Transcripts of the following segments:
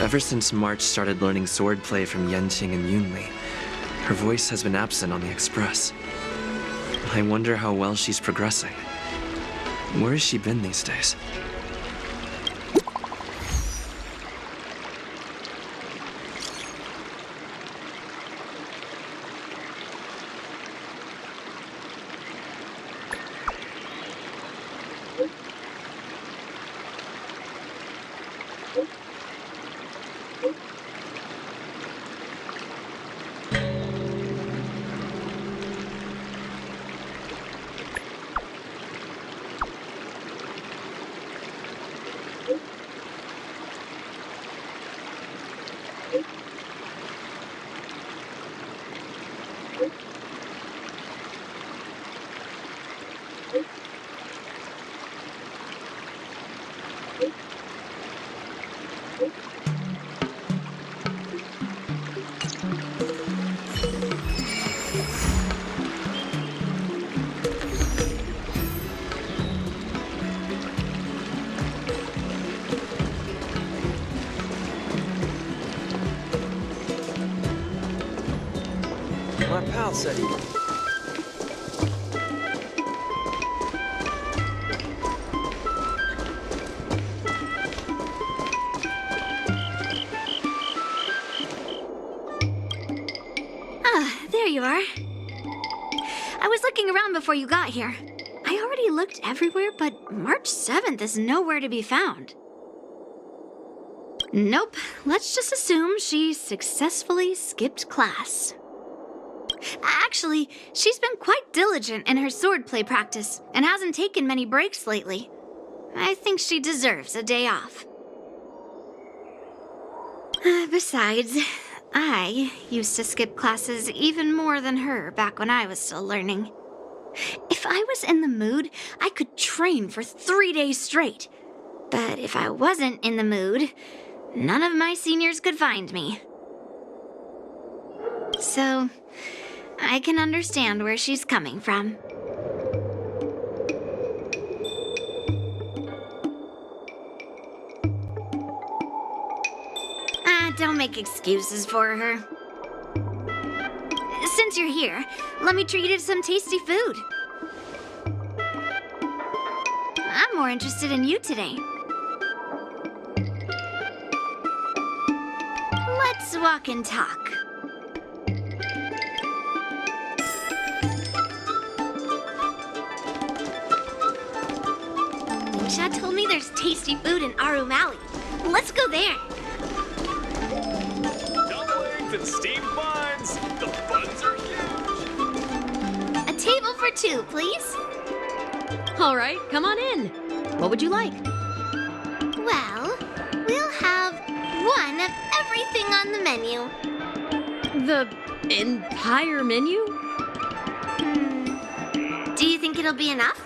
Ever since March started learning swordplay from Yanqing and Yunli, her voice has been absent on the Express. I wonder how well she's progressing. Where has she been these days? My pal said he would. Ah, there you are. I was looking around before you got here. I already looked everywhere, but March 7th is nowhere to be found. Nope, let's just assume she successfully skipped class. Actually, she's been quite diligent in her swordplay practice and hasn't taken many breaks lately. I think she deserves a day off. Besides, I used to skip classes even more than her back when I was still learning. If I was in the mood, I could train for 3 days straight. But if I wasn't in the mood, none of my seniors could find me. So, I can understand where she's coming from. Don't make excuses for her. Since you're here, let me treat you to some tasty food. I'm more interested in you today. Let's walk and talk. Lingsha told me there's tasty food in Aurum Alley. Let's go there. Dumplings and steamed buns. The buns are huge. A table for 2, please. All right, come on in. What would you like? Well, we'll have one of everything on the menu. The entire menu? Do you think it'll be enough?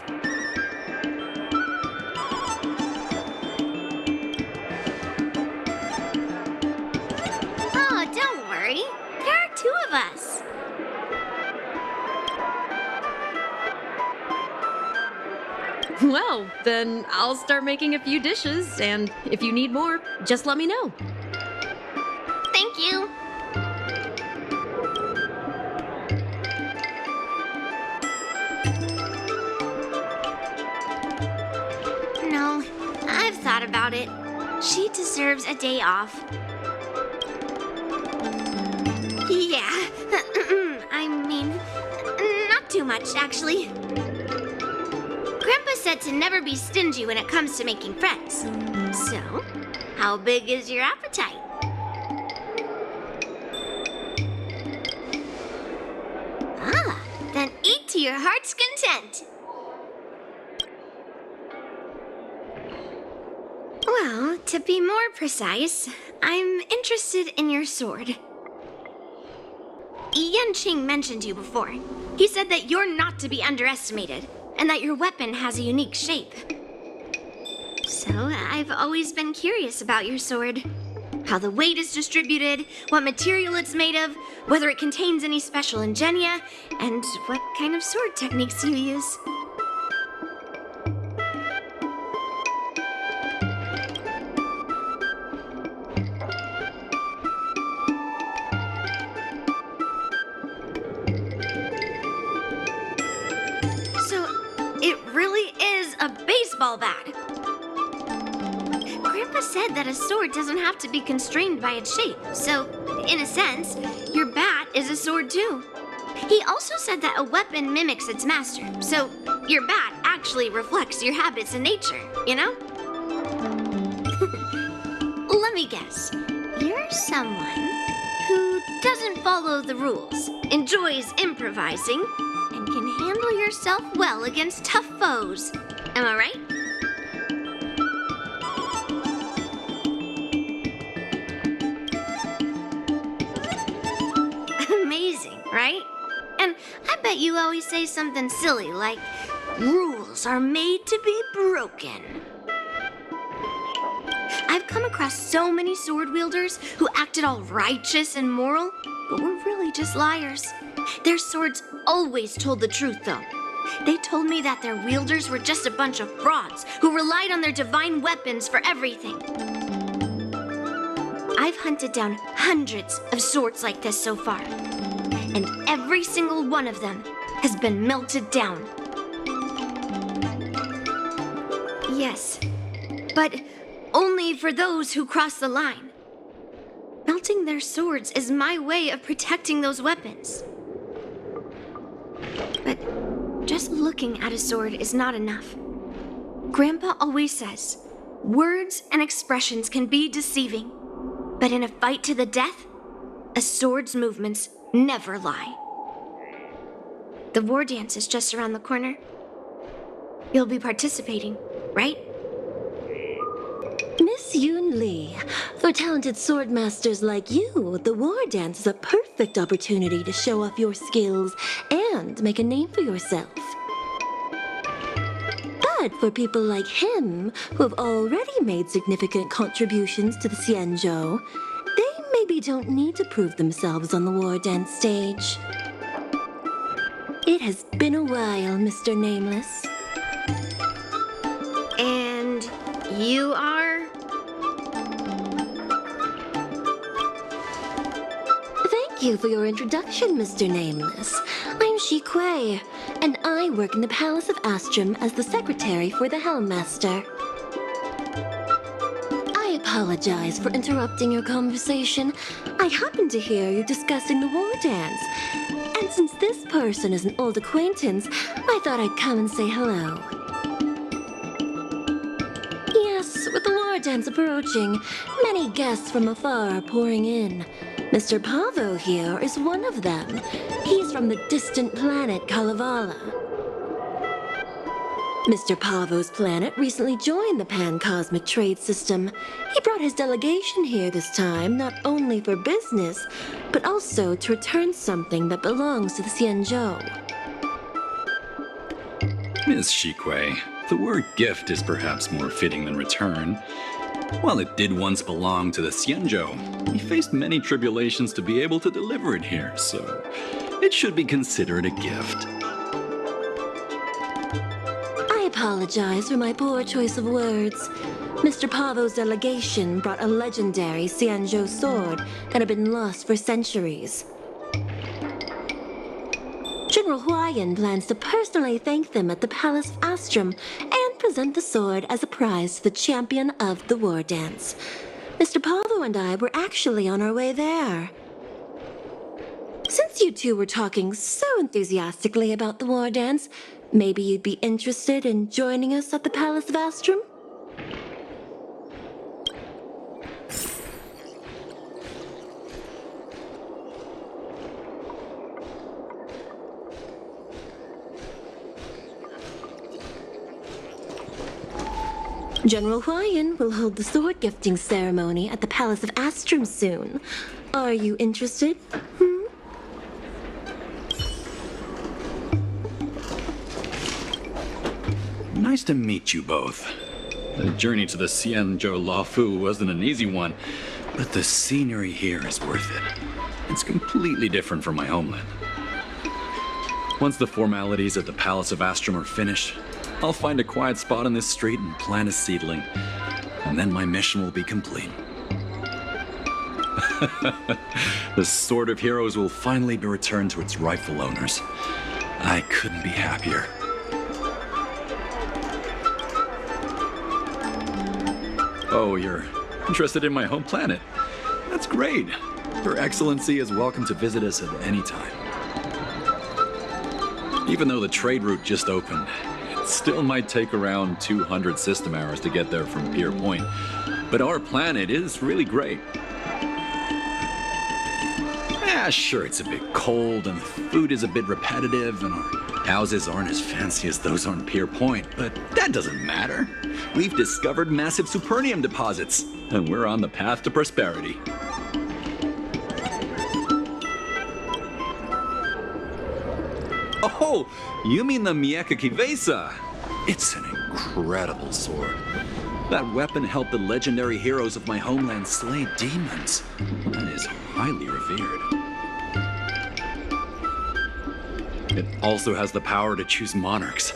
Oh, don't worry. There are 2 of us. Well, then I'll start making a few dishes, and if you need more, just let me know. Thank you. No, I've thought about it. She deserves a day off. Yeah, I mean, not too much, actually. Grandpa said to never be stingy when it comes to making friends. So, how big is your appetite? Then eat to your heart's content. Well, to be more precise, I'm interested in your sword. Yanqing mentioned you before. He said that you're not to be underestimated, and that your weapon has a unique shape. So, I've always been curious about your sword. How the weight is distributed, what material it's made of, whether it contains any special ingenia, and what kind of sword techniques you use. all bad. Grandpa said that a sword doesn't have to be constrained by its shape, so, in a sense, your bat is a sword too. He also said that a weapon mimics its master, so your bat actually reflects your habits and nature, you know? Let me guess. You're someone who doesn't follow the rules, enjoys improvising, and can handle yourself well against tough foes. Am I right? Amazing, right? And I bet you always say something silly like, rules are made to be broken. I've come across so many sword wielders who acted all righteous and moral, but were really just liars. Their swords always told the truth, though. They told me that their wielders were just a bunch of frauds who relied on their divine weapons for everything. I've hunted down hundreds of swords like this so far, and every single one of them has been melted down. Yes, but only for those who cross the line. Melting their swords is my way of protecting those weapons. But just looking at a sword is not enough. Grandpa always says, words and expressions can be deceiving, but in a fight to the death, a sword's movements never lie. The war dance is just around the corner. You'll be participating, right? Miss Yunli, for talented sword masters like you, the war dance is a perfect opportunity to show off your skills and make a name for yourself. But for people like him, who have already made significant contributions to the Xianzhou, they maybe don't need to prove themselves on the war dance stage. It has been a while, Mr. Nameless. And you are? Thank you for your introduction, Mr. Nameless. I'm Xueyi, and I work in the Palace of Astrum as the secretary for the Helmmaster. I apologize for interrupting your conversation. I happened to hear you discussing the war dance. And since this person is an old acquaintance, I thought I'd come and say hello. Yes, with the war dance approaching, many guests from afar are pouring in. Mr. Pavo here is one of them. He's from the distant planet Kalevala. Mr. Pavo's planet recently joined the pan-cosmic trade system. He brought his delegation here this time, not only for business, but also to return something that belongs to the Xianzhou. Miss Xueyi, the word gift is perhaps more fitting than return. While it did once belong to the Xianzhou, we faced many tribulations to be able to deliver it here, so it should be considered a gift. I apologize for my poor choice of words. Mr. Pavo's delegation brought a legendary Xianzhou sword that had been lost for centuries. General Huayan plans to personally thank them at the Palace of Astrum and present the sword as a prize to the champion of the war dance. Mr. Pavo and I were actually on our way there. Since you two were talking so enthusiastically about the war dance, maybe you'd be interested in joining us at the Palace of Astrum? General Huayan will hold the sword gifting ceremony at the Palace of Astrum soon. Are you interested? Nice to meet you both. The journey to the Xianzhou Laofu wasn't an easy one, but the scenery here is worth it. It's completely different from my homeland. Once the formalities at the Palace of Astrum are finished, I'll find a quiet spot on this street and plant a seedling, and then my mission will be complete. The Sword of Heroes will finally be returned to its rightful owners. I couldn't be happier. Oh, you're interested in my home planet? That's great. Your Excellency is welcome to visit us at any time. Even though the trade route just opened, it still might take around 200 system hours to get there from Pier Point. But our planet is really great. Sure, it's a bit cold and the food is a bit repetitive and our houses aren't as fancy as those on Pier Point, but that doesn't matter. We've discovered massive supernium deposits and we're on the path to prosperity. Oh, you mean the Nikke Kivesa? It's an incredible sword. That weapon helped the legendary heroes of my homeland slay demons. That is highly revered. It also has the power to choose monarchs.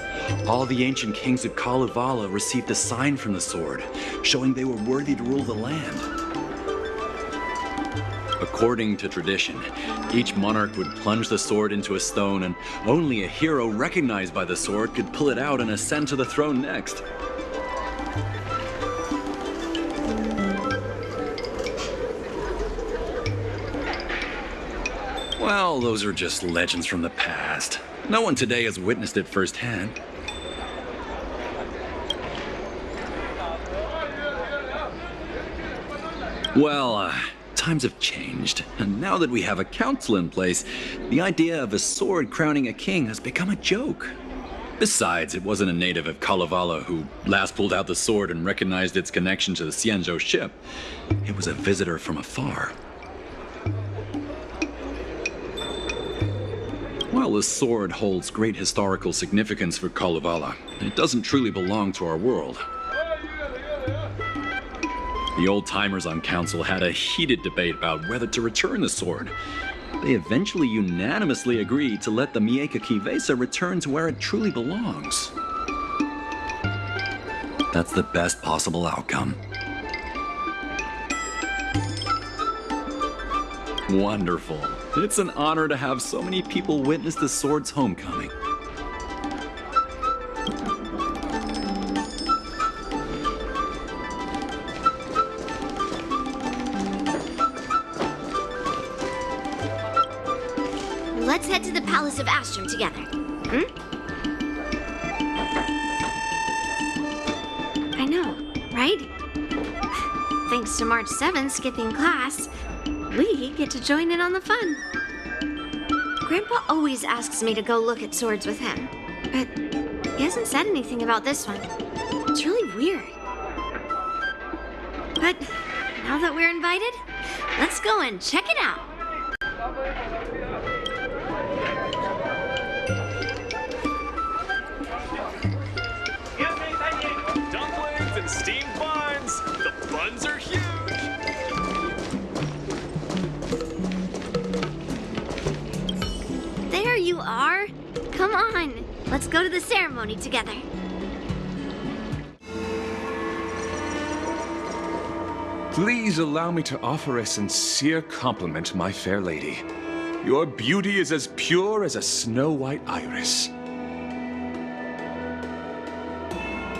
All the ancient kings of Kalevala received a sign from the sword, showing they were worthy to rule the land. According to tradition, each monarch would plunge the sword into a stone, and only a hero recognized by the sword could pull it out and ascend to the throne next. Well, those are just legends from the past. No one today has witnessed it firsthand. Well, times have changed, and now that we have a council in place, the idea of a sword crowning a king has become a joke. Besides, it wasn't a native of Kalevala who last pulled out the sword and recognized its connection to the Xianzhou ship. It was a visitor from afar. While the sword holds great historical significance for Kalevala, it doesn't truly belong to our world. The old-timers on council had a heated debate about whether to return the sword. They eventually unanimously agreed to let the Nikke Kivesa return to where it truly belongs. That's the best possible outcome. Wonderful. It's an honor to have so many people witness the sword's homecoming. Let's head to the Palace of Astrum together. I know, right? Thanks to March 7 skipping class, we get to join in on the fun. Grandpa always asks me to go look at swords with him, but he hasn't said anything about this one. It's really weird. But now that we're invited, let's go and check it out. Dumplings and steamed buns. The buns are huge. There you are. Come on, let's go to the ceremony together. Please allow me to offer a sincere compliment, my fair lady. Your beauty is as pure as a snow-white iris.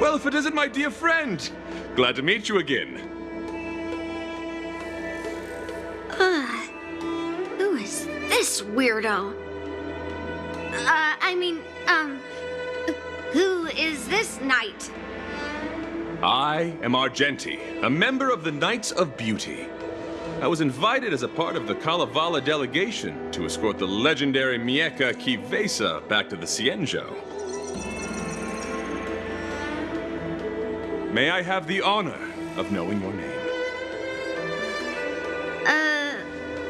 Well, if it isn't my dear friend, glad to meet you again. Who is this weirdo? Who is this knight? I am Argenti, a member of the Knights of Beauty. I was invited as a part of the Kalevala delegation to escort the legendary Nikke Kivesa back to the Xianzhou. May I have the honor of knowing your name?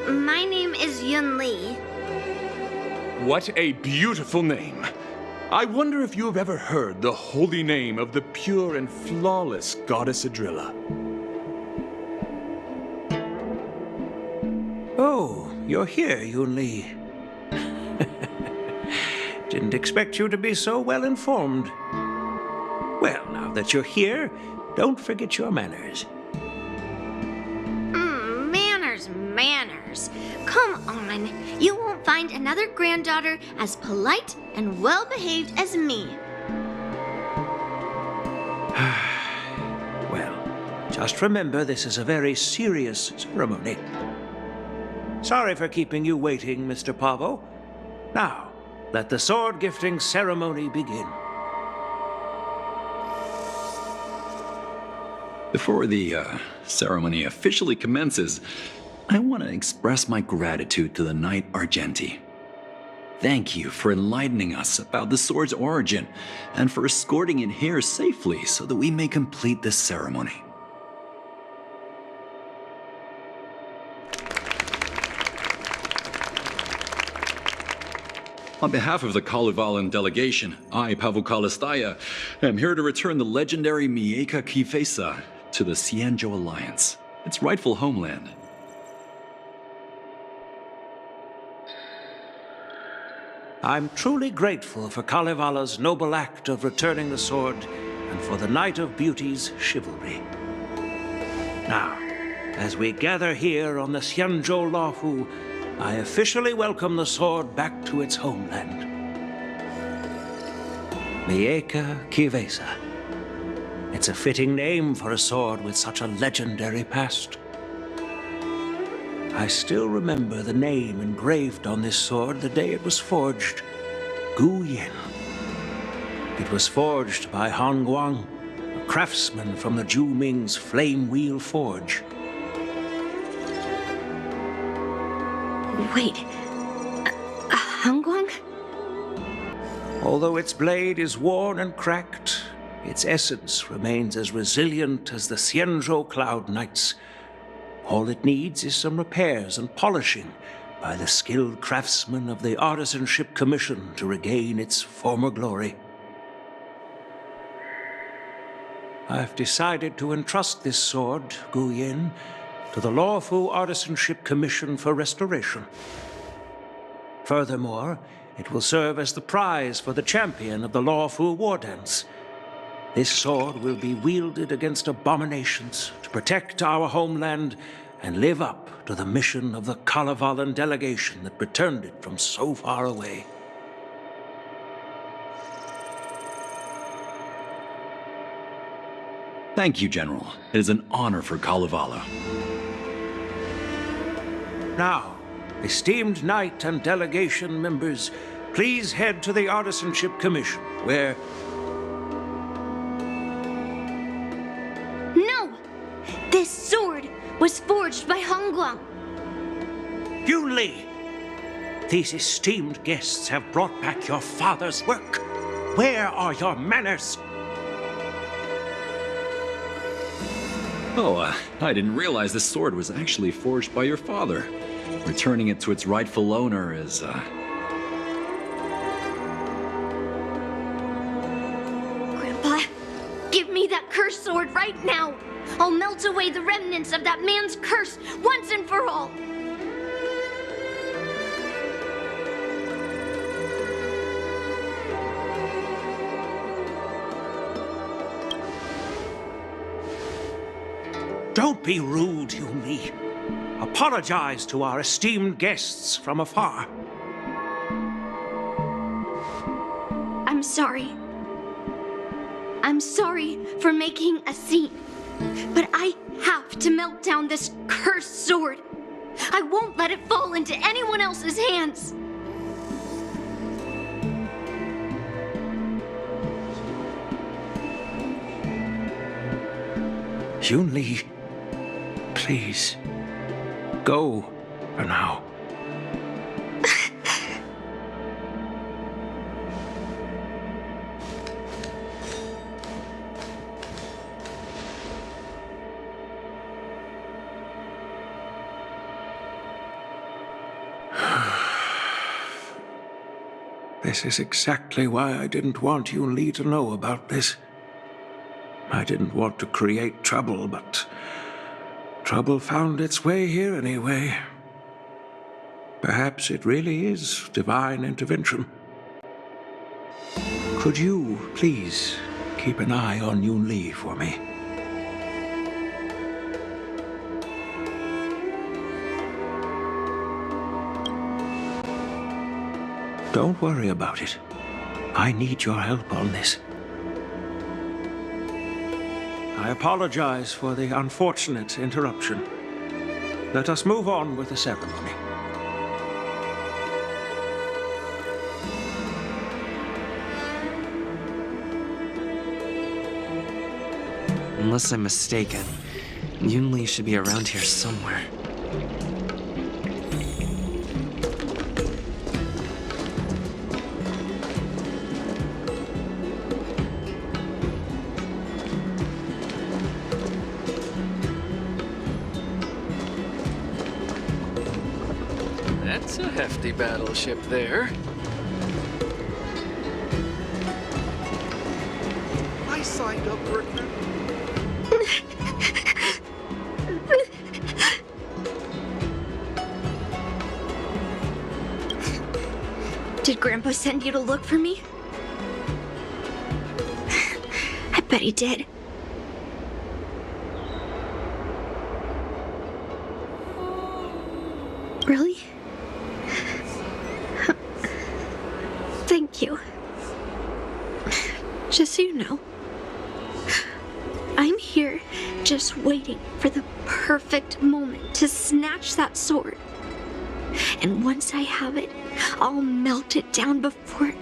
My name is Yunli. What a beautiful name. I wonder if you have ever heard the holy name of the pure and flawless goddess Adrilla. Oh, you're here, Yunli. Didn't expect you to be so well informed. Well, now that you're here, don't forget your manners. Manners. Come on. You won't find another granddaughter as polite and well-behaved as me. Well, Just remember, this is a very serious ceremony. Sorry for keeping you waiting, Mr. Pavo. Now, let the sword gifting ceremony begin. Before the ceremony officially commences, I want to express my gratitude to the Knight Argenti. Thank you for enlightening us about the sword's origin and for escorting it here safely so that we may complete this ceremony. On behalf of the Kalevalan delegation, I, Pavel Kalistaya, am here to return the legendary Mieka Kifesa to the Xianzhou Alliance, its rightful homeland. I'm truly grateful for Kalevala's noble act of returning the sword and for the Knight of Beauty's chivalry. Now, as we gather here on the Xianzhou Luofu, I officially welcome the sword back to its homeland. Mieka Kifesa. It's a fitting name for a sword with such a legendary past. I still remember the name engraved on this sword the day it was forged. Gu Yin. It was forged by Han Guang, a craftsman from the Zhu Ming's Flame Wheel Forge. Wait, Hangguang? Although its blade is worn and cracked, its essence remains as resilient as the Xianzhou Cloud Knights. All it needs is some repairs and polishing by the skilled craftsmen of the Artisanship Commission to regain its former glory. I've decided to entrust this sword, Gu Yin, to the Luofu Artisanship Commission for restoration. Furthermore, it will serve as the prize for the champion of the Luofu War Dance. This sword will be wielded against abominations to protect our homeland and live up to the mission of the Kalevalan delegation that returned it from so far away. Thank you, General. It is an honor for Kalevala. Now, esteemed Knight and delegation members, please head to the Artisanship Commission, where... No! This sword was forged by Hangguang. Yunli! These esteemed guests have brought back your father's work. Where are your manners? Oh, I didn't realize this sword was actually forged by your father. Returning it to its rightful owner is, Grandpa, give me that cursed sword right now! I'll melt away the remnants of that man's curse once and for all! Don't be rude, Yunli. Apologize to our esteemed guests from afar. I'm sorry. I'm sorry for making a scene. But I have to melt down this cursed sword. I won't let it fall into anyone else's hands. Yunli, please, go for now. This is exactly why I didn't want Yunli to know about this. I didn't want to create trouble, but trouble found its way here anyway. Perhaps it really is divine intervention. Could you, please, keep an eye on Yunli for me? Don't worry about it. I need your help on this. I apologize for the unfortunate interruption. Let us move on with the ceremony. Unless I'm mistaken, Yunli should be around here somewhere. That's a hefty battleship there. I signed up for a trip. Did Grandpa send you to look for me? I bet he did. Really? Thank you. Just so you know, I'm here just waiting for the perfect moment to snatch that sword. And once I have it, I'll melt it down before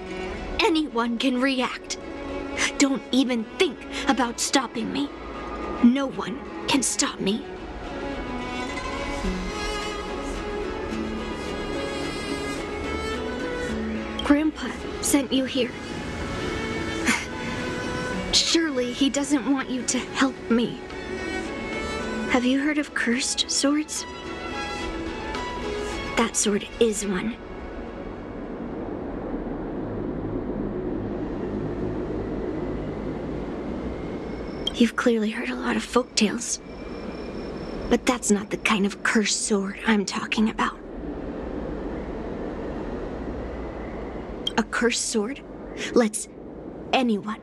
anyone can react. Don't even think about stopping me. No one can stop me. Grandpa sent you here. Surely he doesn't want you to help me. Have you heard of cursed swords? That sword is one. You've clearly heard a lot of folk tales. But that's not the kind of cursed sword I'm talking about. A cursed sword lets anyone,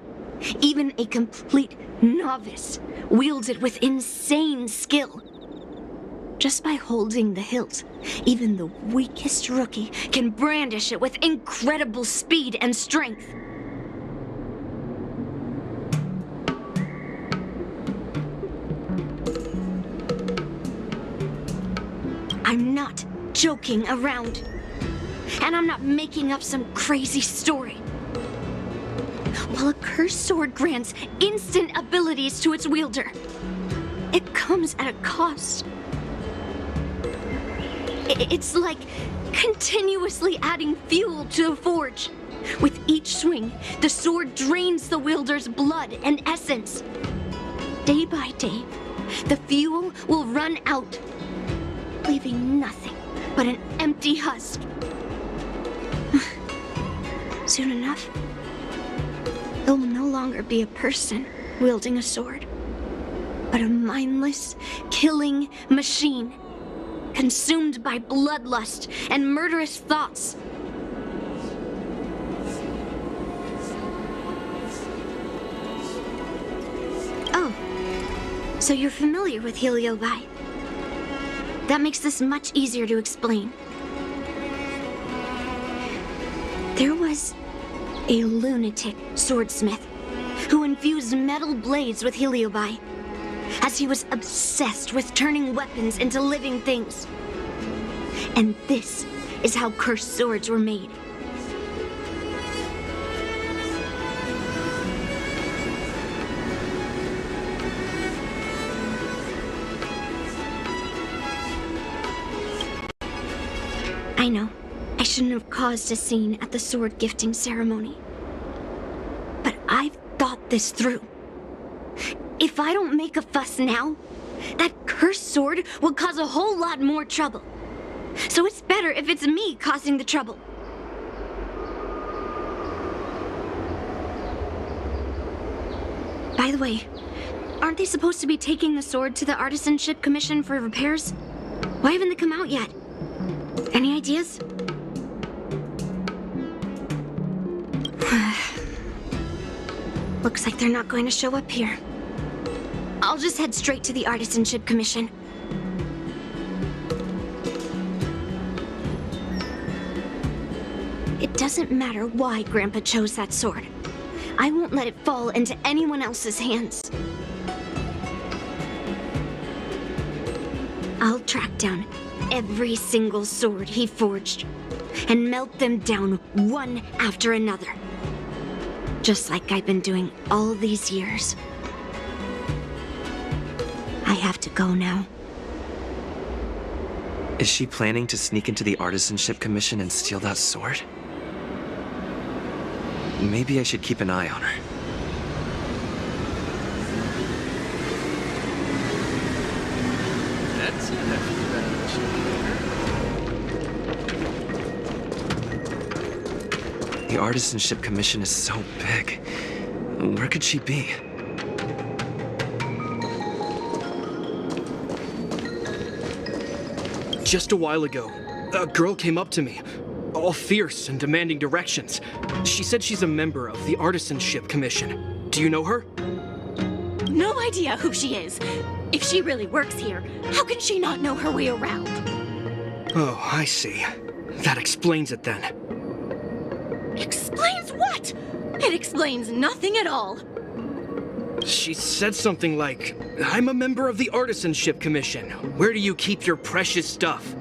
even a complete novice, wield it with insane skill. Just by holding the hilt, even the weakest rookie can brandish it with incredible speed and strength. I'm not joking around. And I'm not making up some crazy story. While a cursed sword grants instant abilities to its wielder, it comes at a cost. It's like continuously adding fuel to the forge. With each swing, the sword drains the wielder's blood and essence. Day by day, the fuel will run out, leaving nothing but an empty husk. Soon enough, it will no longer be a person wielding a sword, but a mindless, killing machine, consumed by bloodlust and murderous thoughts. Oh, so you're familiar with Heliobi. That makes this much easier to explain. There was a lunatic swordsmith who infused metal blades with Heliobi, as he was obsessed with turning weapons into living things. And this is how cursed swords were made. I know. I shouldn't have caused a scene at the sword gifting ceremony. But I've thought this through. If I don't make a fuss now, that cursed sword will cause a whole lot more trouble. So it's better if it's me causing the trouble. By the way, aren't they supposed to be taking the sword to the Artisanship Commission for repairs? Why haven't they come out yet? Any ideas? Looks like they're not going to show up here. I'll just head straight to the Artisanship Commission. It doesn't matter why Grandpa chose that sword. I won't let it fall into anyone else's hands. I'll track down every single sword he forged and melt them down one after another. Just like I've been doing all these years. I have to go now. Is she planning to sneak into the Artisanship Commission and steal that sword? Maybe I should keep an eye on her. That's a hefty battleship. The Artisanship Commission is so big. Where could she be? Just a while ago, a girl came up to me, all fierce and demanding directions. She said she's a member of the Artisanship Commission. Do you know her? No idea who she is. If she really works here, how can she not know her way around? Oh, I see. That explains it then. Explains what? It explains nothing at all. She said something like, I'm a member of the Artisanship Commission. Where do you keep your precious stuff?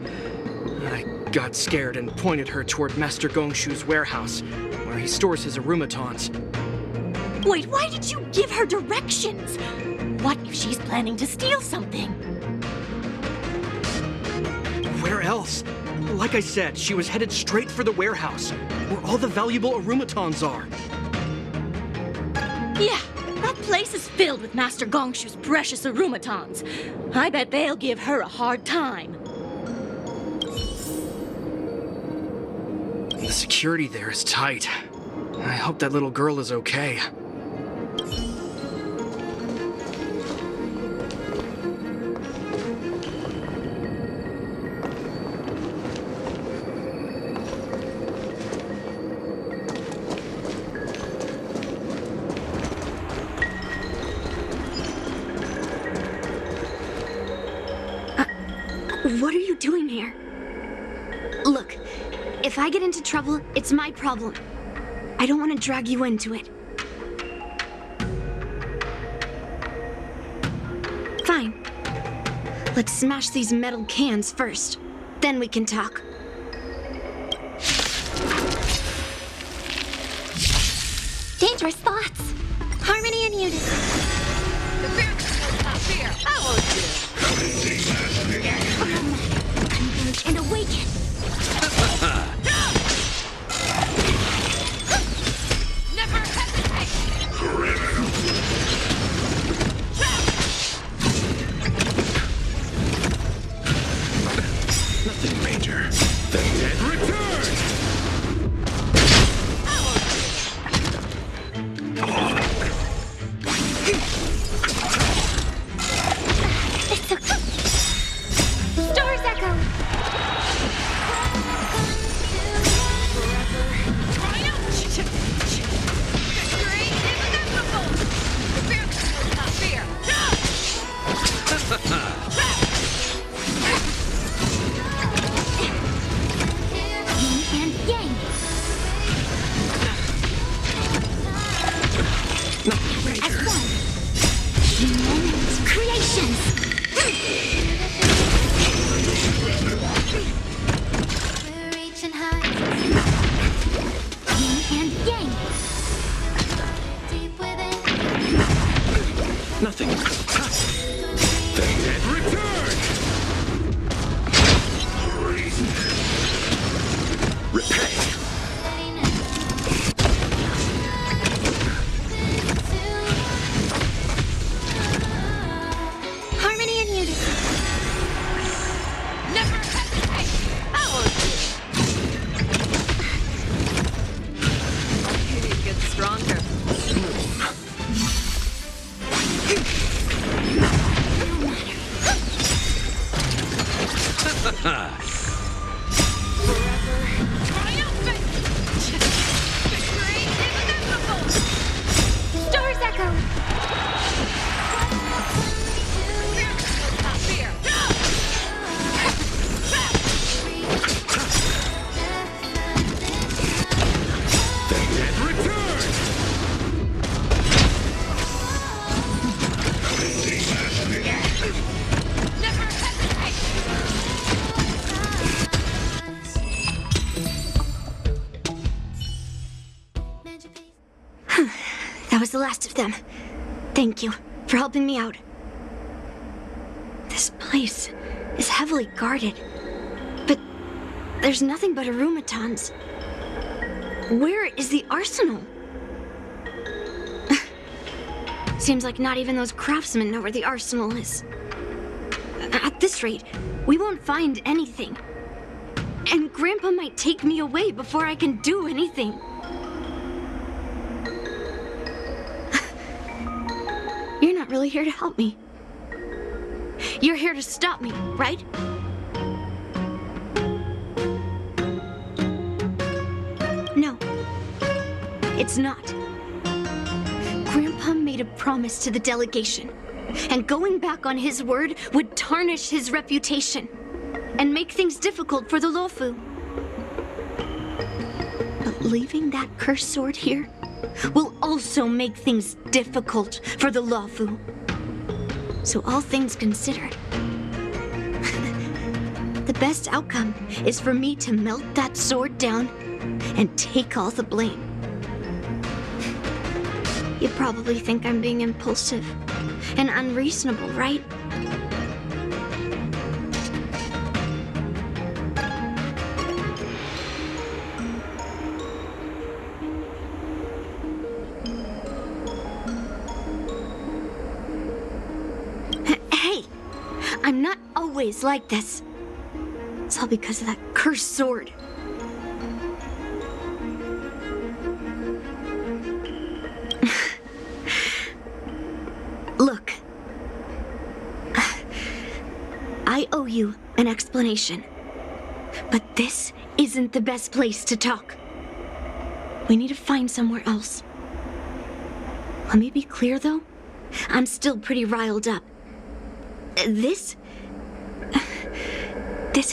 I got scared and pointed her toward Master Gongshu's warehouse, where he stores his arumatons. Wait, why did you give her directions? What if she's planning to steal something? Where else? Like I said, she was headed straight for the warehouse, where all the valuable arumatons are. Yeah, that place is filled with Master Gongshu's precious arumatons. I bet they'll give her a hard time. The security there is tight. I hope that little girl is okay. What are you doing here? Look, if I get into trouble, it's my problem. I don't want to drag you into it. Fine. Let's smash these metal cans first. Then we can talk. Dangerous thoughts. Harmony and unity. The bear is not fear. I won't Converge and awaken. Never hesitate. Nothing major. The dead return! It's okay. Stars echo. Yin and yang. As one. Human creations. We're reaching high. Yin and yang. Deep within. Nothing. The dead return! Repay. Harmony and unity. Never hesitate. I won't It gets stronger. Stars echo. The dead return! Never hesitate. That was the last of them. Thank you for helping me out. This place is heavily guarded, but there's nothing but automatons. Where is the arsenal? Seems like not even those craftsmen know where the arsenal is. At this rate, we won't find anything. And Grandpa might take me away before I can do anything. You're not really here to help me. You're here to stop me, right? No, it's not. Grandpa made a promise to the delegation, and going back on his word would tarnish his reputation and make things difficult for the Luofu. But leaving that cursed sword here will also make things difficult for the Luofu. So all things considered, the best outcome is for me to melt that sword down and take all the blame. You probably think I'm being impulsive and unreasonable, right? Hey, I'm not always like this. It's all because of that cursed sword. Look, I owe you an explanation, but this isn't the best place to talk. We need to find somewhere else. Let me be clear, though. I'm still pretty riled up. This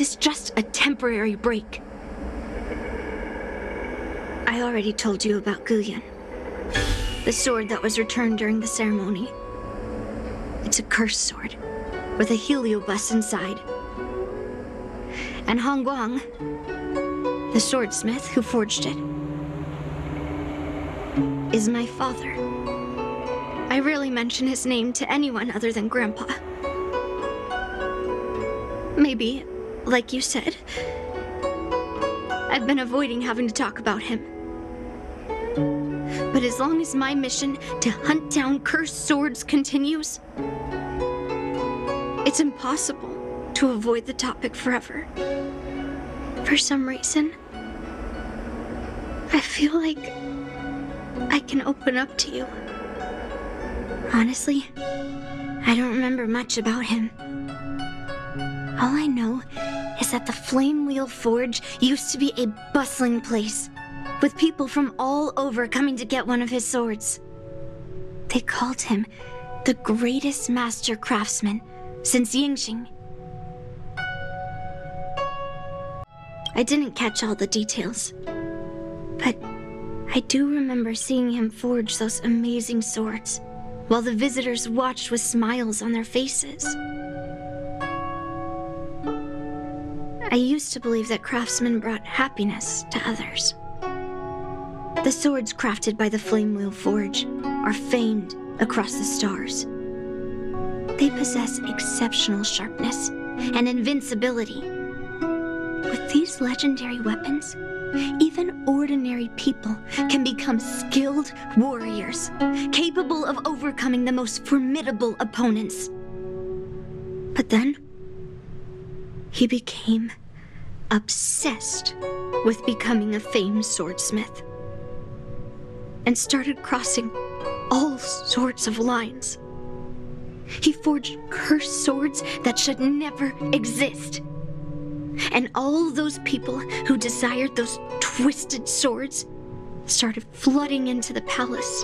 is just a temporary break. I already told you about Guyan, the sword that was returned during the ceremony. It's a cursed sword, with a heliobus inside. And Hongguang, the swordsmith who forged it, is my father. I rarely mention his name to anyone other than Grandpa. Maybe, like you said, I've been avoiding having to talk about him. But as long as my mission to hunt down cursed swords continues, it's impossible to avoid the topic forever. For some reason, I feel like I can open up to you. Honestly, I don't remember much about him. All I know is that the Flame Wheel Forge used to be a bustling place, with people from all over coming to get one of his swords. They called him the greatest master craftsman since Yingxing. I didn't catch all the details, but I do remember seeing him forge those amazing swords, while the visitors watched with smiles on their faces. I used to believe that craftsmen brought happiness to others. The swords crafted by the Flame Wheel Forge are famed across the stars. They possess exceptional sharpness and invincibility. With these legendary weapons, even ordinary people can become skilled warriors, capable of overcoming the most formidable opponents. But then, he became obsessed with becoming a famed swordsmith, and started crossing all sorts of lines. He forged cursed swords that should never exist. And all those people who desired those twisted swords started flooding into the palace.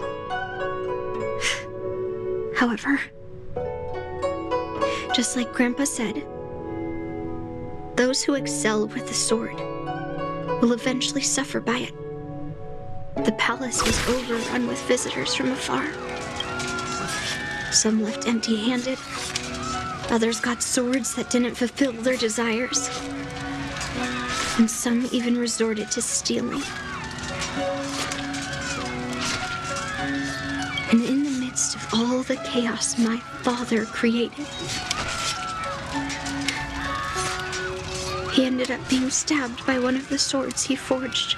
However, just like Grandpa said, those who excel with the sword will eventually suffer by it. The palace was overrun with visitors from afar. Some left empty-handed. Others got swords that didn't fulfill their desires. And some even resorted to stealing. all the chaos my father created. He ended up being stabbed by one of the swords he forged.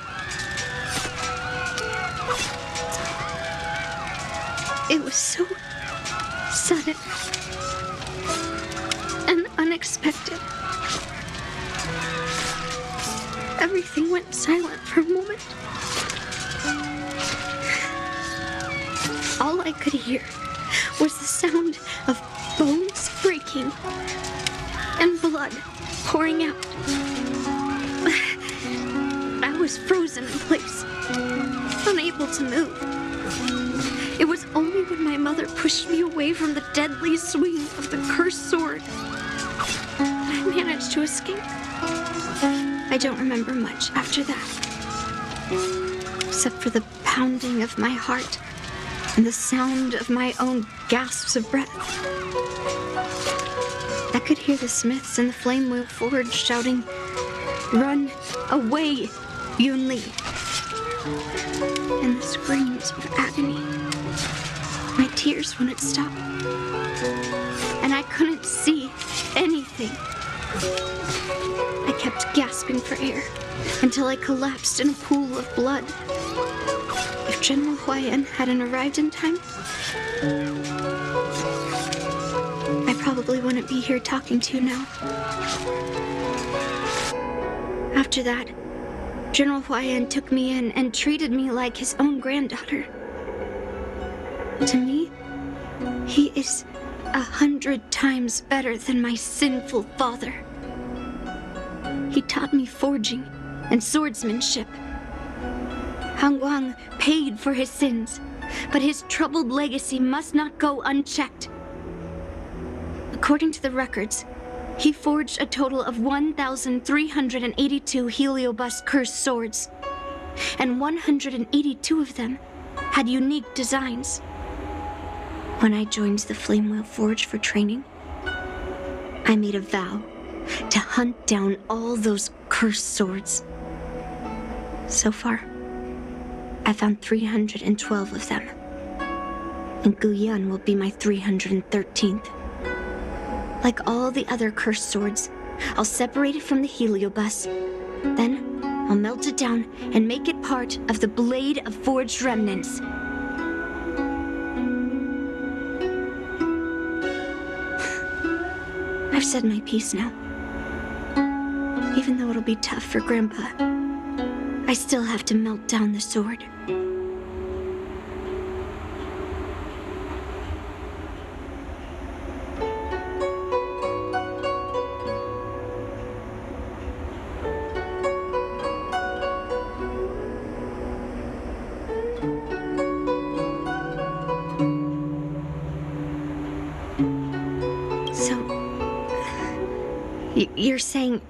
It was so sudden and unexpected. Everything went silent for a moment. All I could hear was the sound of bones breaking and blood pouring out. I was frozen in place, unable to move. It was only when my mother pushed me away from the deadly swing of the cursed sword that I managed to escape. I don't remember much after that, except for the pounding of my heart and the sound of my own gasps of breath. I could hear the smiths in the flame wheel forge shouting, "Run away, Yunli!" and the screams of agony. My tears wouldn't stop, and I couldn't see anything. I kept gasping for air until I collapsed in a pool of blood. If General Huayan hadn't arrived in time, I probably wouldn't be here talking to you now. After that, General Huayan took me in and treated me like his own granddaughter. To me, he is 100 times better than my sinful father. He taught me forging and swordsmanship. Han Guang paid for his sins, but his troubled legacy must not go unchecked. According to the records, he forged a total of 1,382 heliobus cursed swords, and 182 of them had unique designs. When I joined the Flamewheel Forge for training, I made a vow to hunt down all those cursed swords. So far, I found 312 of them, and Guyan will be my 313th. Like all the other cursed swords, I'll separate it from the heliobus. Then, I'll melt it down and make it part of the Blade of Forged Remnants. I've said my piece now. Even though it'll be tough for Grandpa, I still have to melt down the sword. You're saying,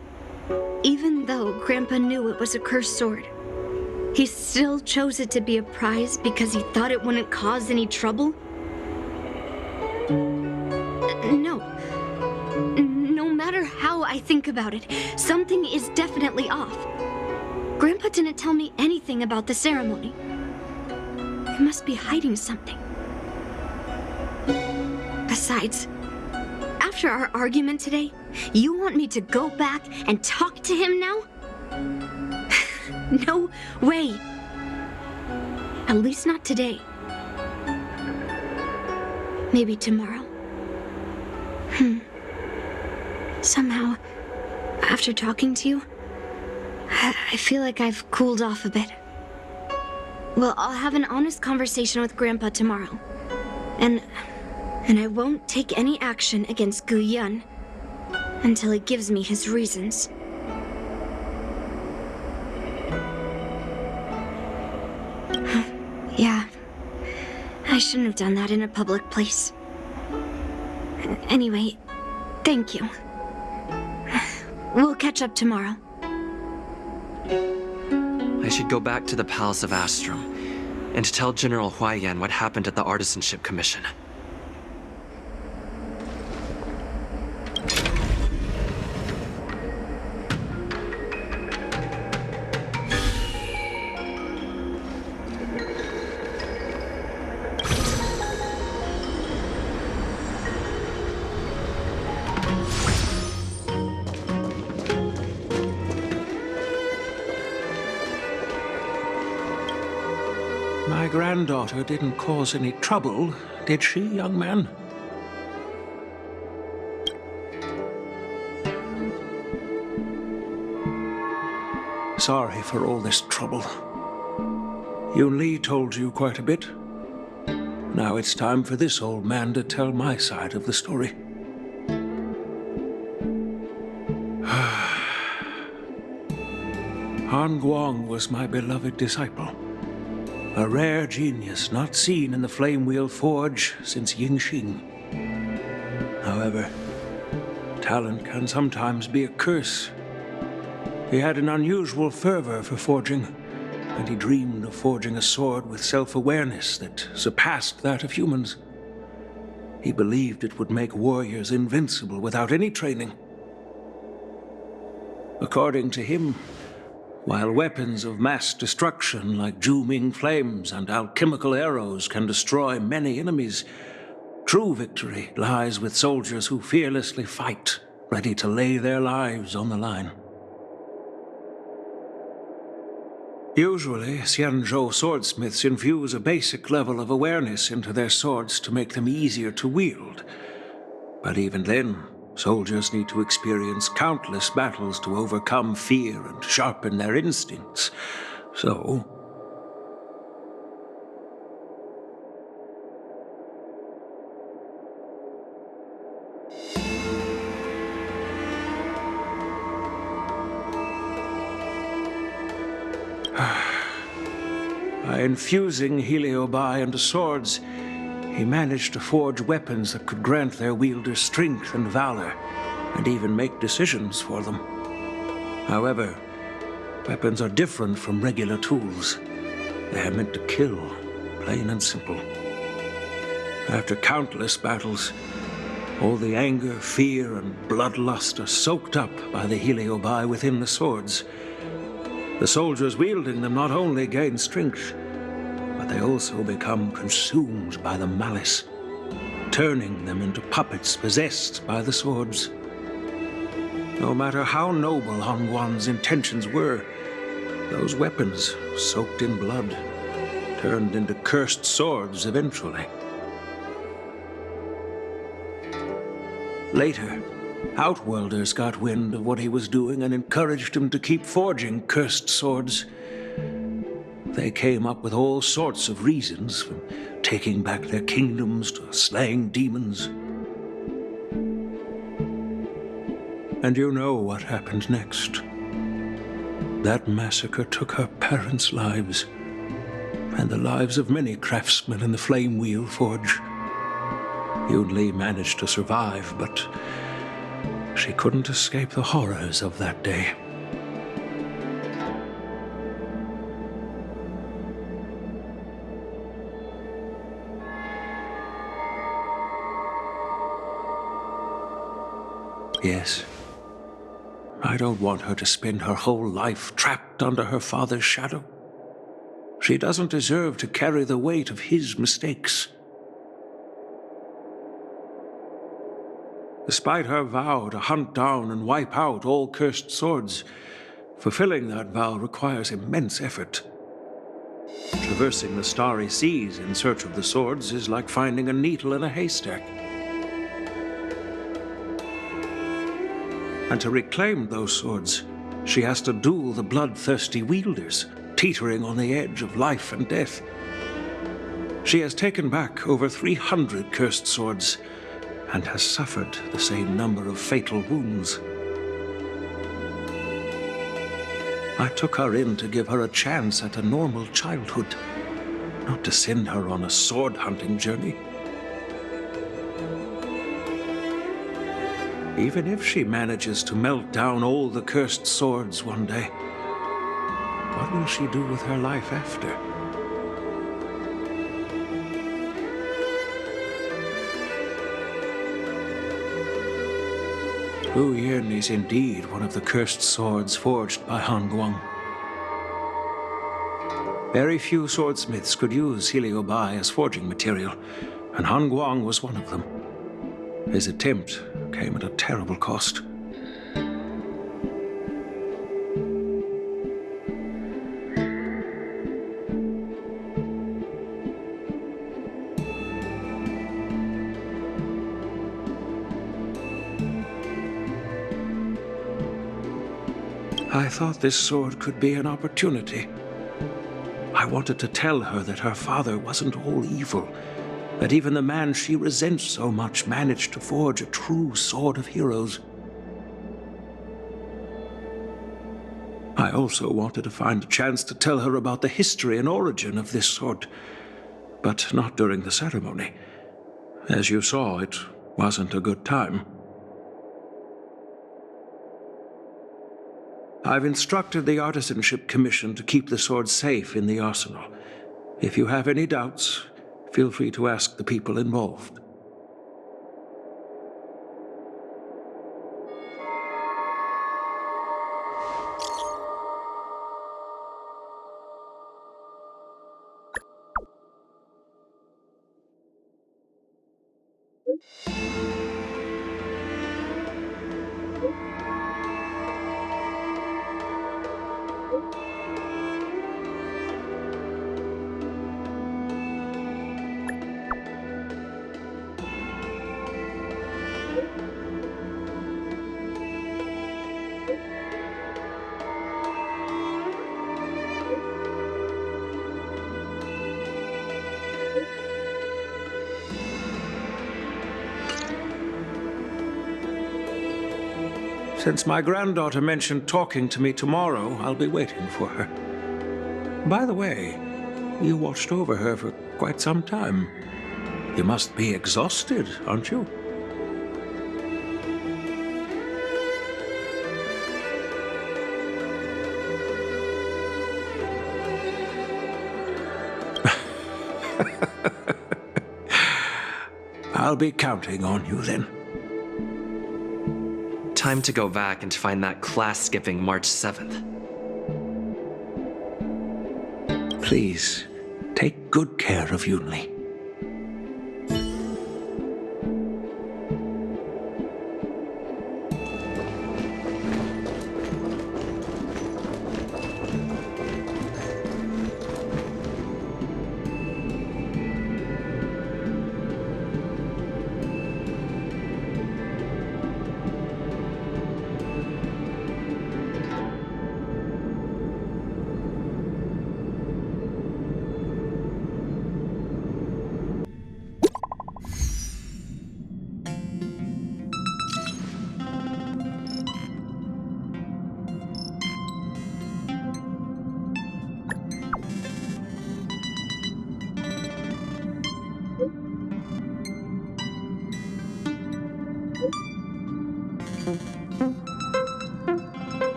even though Grandpa knew it was a cursed sword, he still chose it to be a prize because he thought it wouldn't cause any trouble? No. No matter how I think about it, something is definitely off. Grandpa didn't tell me anything about the ceremony. He must be hiding something. Besides, after our argument today, you want me to go back and talk to him now? No way. At least not today. Maybe tomorrow. Somehow, after talking to you, I feel like I've cooled off a bit. Well, I'll have an honest conversation with Grandpa tomorrow. And I won't take any action against Guyan until he gives me his reasons. Yeah, I shouldn't have done that in a public place. Anyway, thank you. We'll catch up tomorrow. I should go back to the Palace of Astrum and tell General Huayan what happened at the Artisanship Commission. My granddaughter didn't cause any trouble, did she, young man? Sorry for all this trouble. Yunli told you quite a bit. Now it's time for this old man to tell my side of the story. Han Guang was my beloved disciple. A rare genius not seen in the Flame Wheel Forge since Yingxing. However, talent can sometimes be a curse. He had an unusual fervor for forging, and he dreamed of forging a sword with self-awareness that surpassed that of humans. He believed it would make warriors invincible without any training. According to him, while weapons of mass destruction like Juming flames and alchemical arrows can destroy many enemies, true victory lies with soldiers who fearlessly fight, ready to lay their lives on the line. Usually, Xianzhou swordsmiths infuse a basic level of awareness into their swords to make them easier to wield. But even then, soldiers need to experience countless battles to overcome fear and sharpen their instincts. So, by infusing heliobi into swords, he managed to forge weapons that could grant their wielders strength and valor, and even make decisions for them. However, weapons are different from regular tools. They are meant to kill, plain and simple. After countless battles, all the anger, fear, and bloodlust are soaked up by the heliobi within the swords. The soldiers wielding them not only gain strength, but they also become consumed by the malice, turning them into puppets possessed by the swords. No matter how noble Han Guang's intentions were, those weapons, soaked in blood, turned into cursed swords eventually. Later, Outworlders got wind of what he was doing and encouraged him to keep forging cursed swords. They came up with all sorts of reasons, from taking back their kingdoms to slaying demons. And you know what happened next. That massacre took her parents' lives, and the lives of many craftsmen in the Flame Wheel Forge. Yunli managed to survive, but she couldn't escape the horrors of that day. Yes. I don't want her to spend her whole life trapped under her father's shadow. She doesn't deserve to carry the weight of his mistakes. Despite her vow to hunt down and wipe out all cursed swords, fulfilling that vow requires immense effort. Traversing the starry seas in search of the swords is like finding a needle in a haystack. And to reclaim those swords, she has to duel the bloodthirsty wielders, teetering on the edge of life and death. She has taken back over 300 cursed swords, and has suffered the same number of fatal wounds. I took her in to give her a chance at a normal childhood, not to send her on a sword-hunting journey. Even if she manages to melt down all the cursed swords one day, what will she do with her life after? Wuthering is indeed one of the cursed swords forged by Han Guang. Very few swordsmiths could use heliobi as forging material, and Han Guang was one of them. His attempt came at a terrible cost. I thought this sword could be an opportunity. I wanted to tell her that her father wasn't all evil, that even the man she resents so much managed to forge a true sword of heroes. I also wanted to find a chance to tell her about the history and origin of this sword, but not during the ceremony. As you saw, it wasn't a good time. I've instructed the Artisanship Commission to keep the sword safe in the arsenal. If you have any doubts, feel free to ask the people involved. Since my granddaughter mentioned talking to me tomorrow, I'll be waiting for her. By the way, you watched over her for quite some time. You must be exhausted, aren't you? I'll be counting on you then. Time to go back and find that class-skipping March 7th. Please, take good care of Yunli.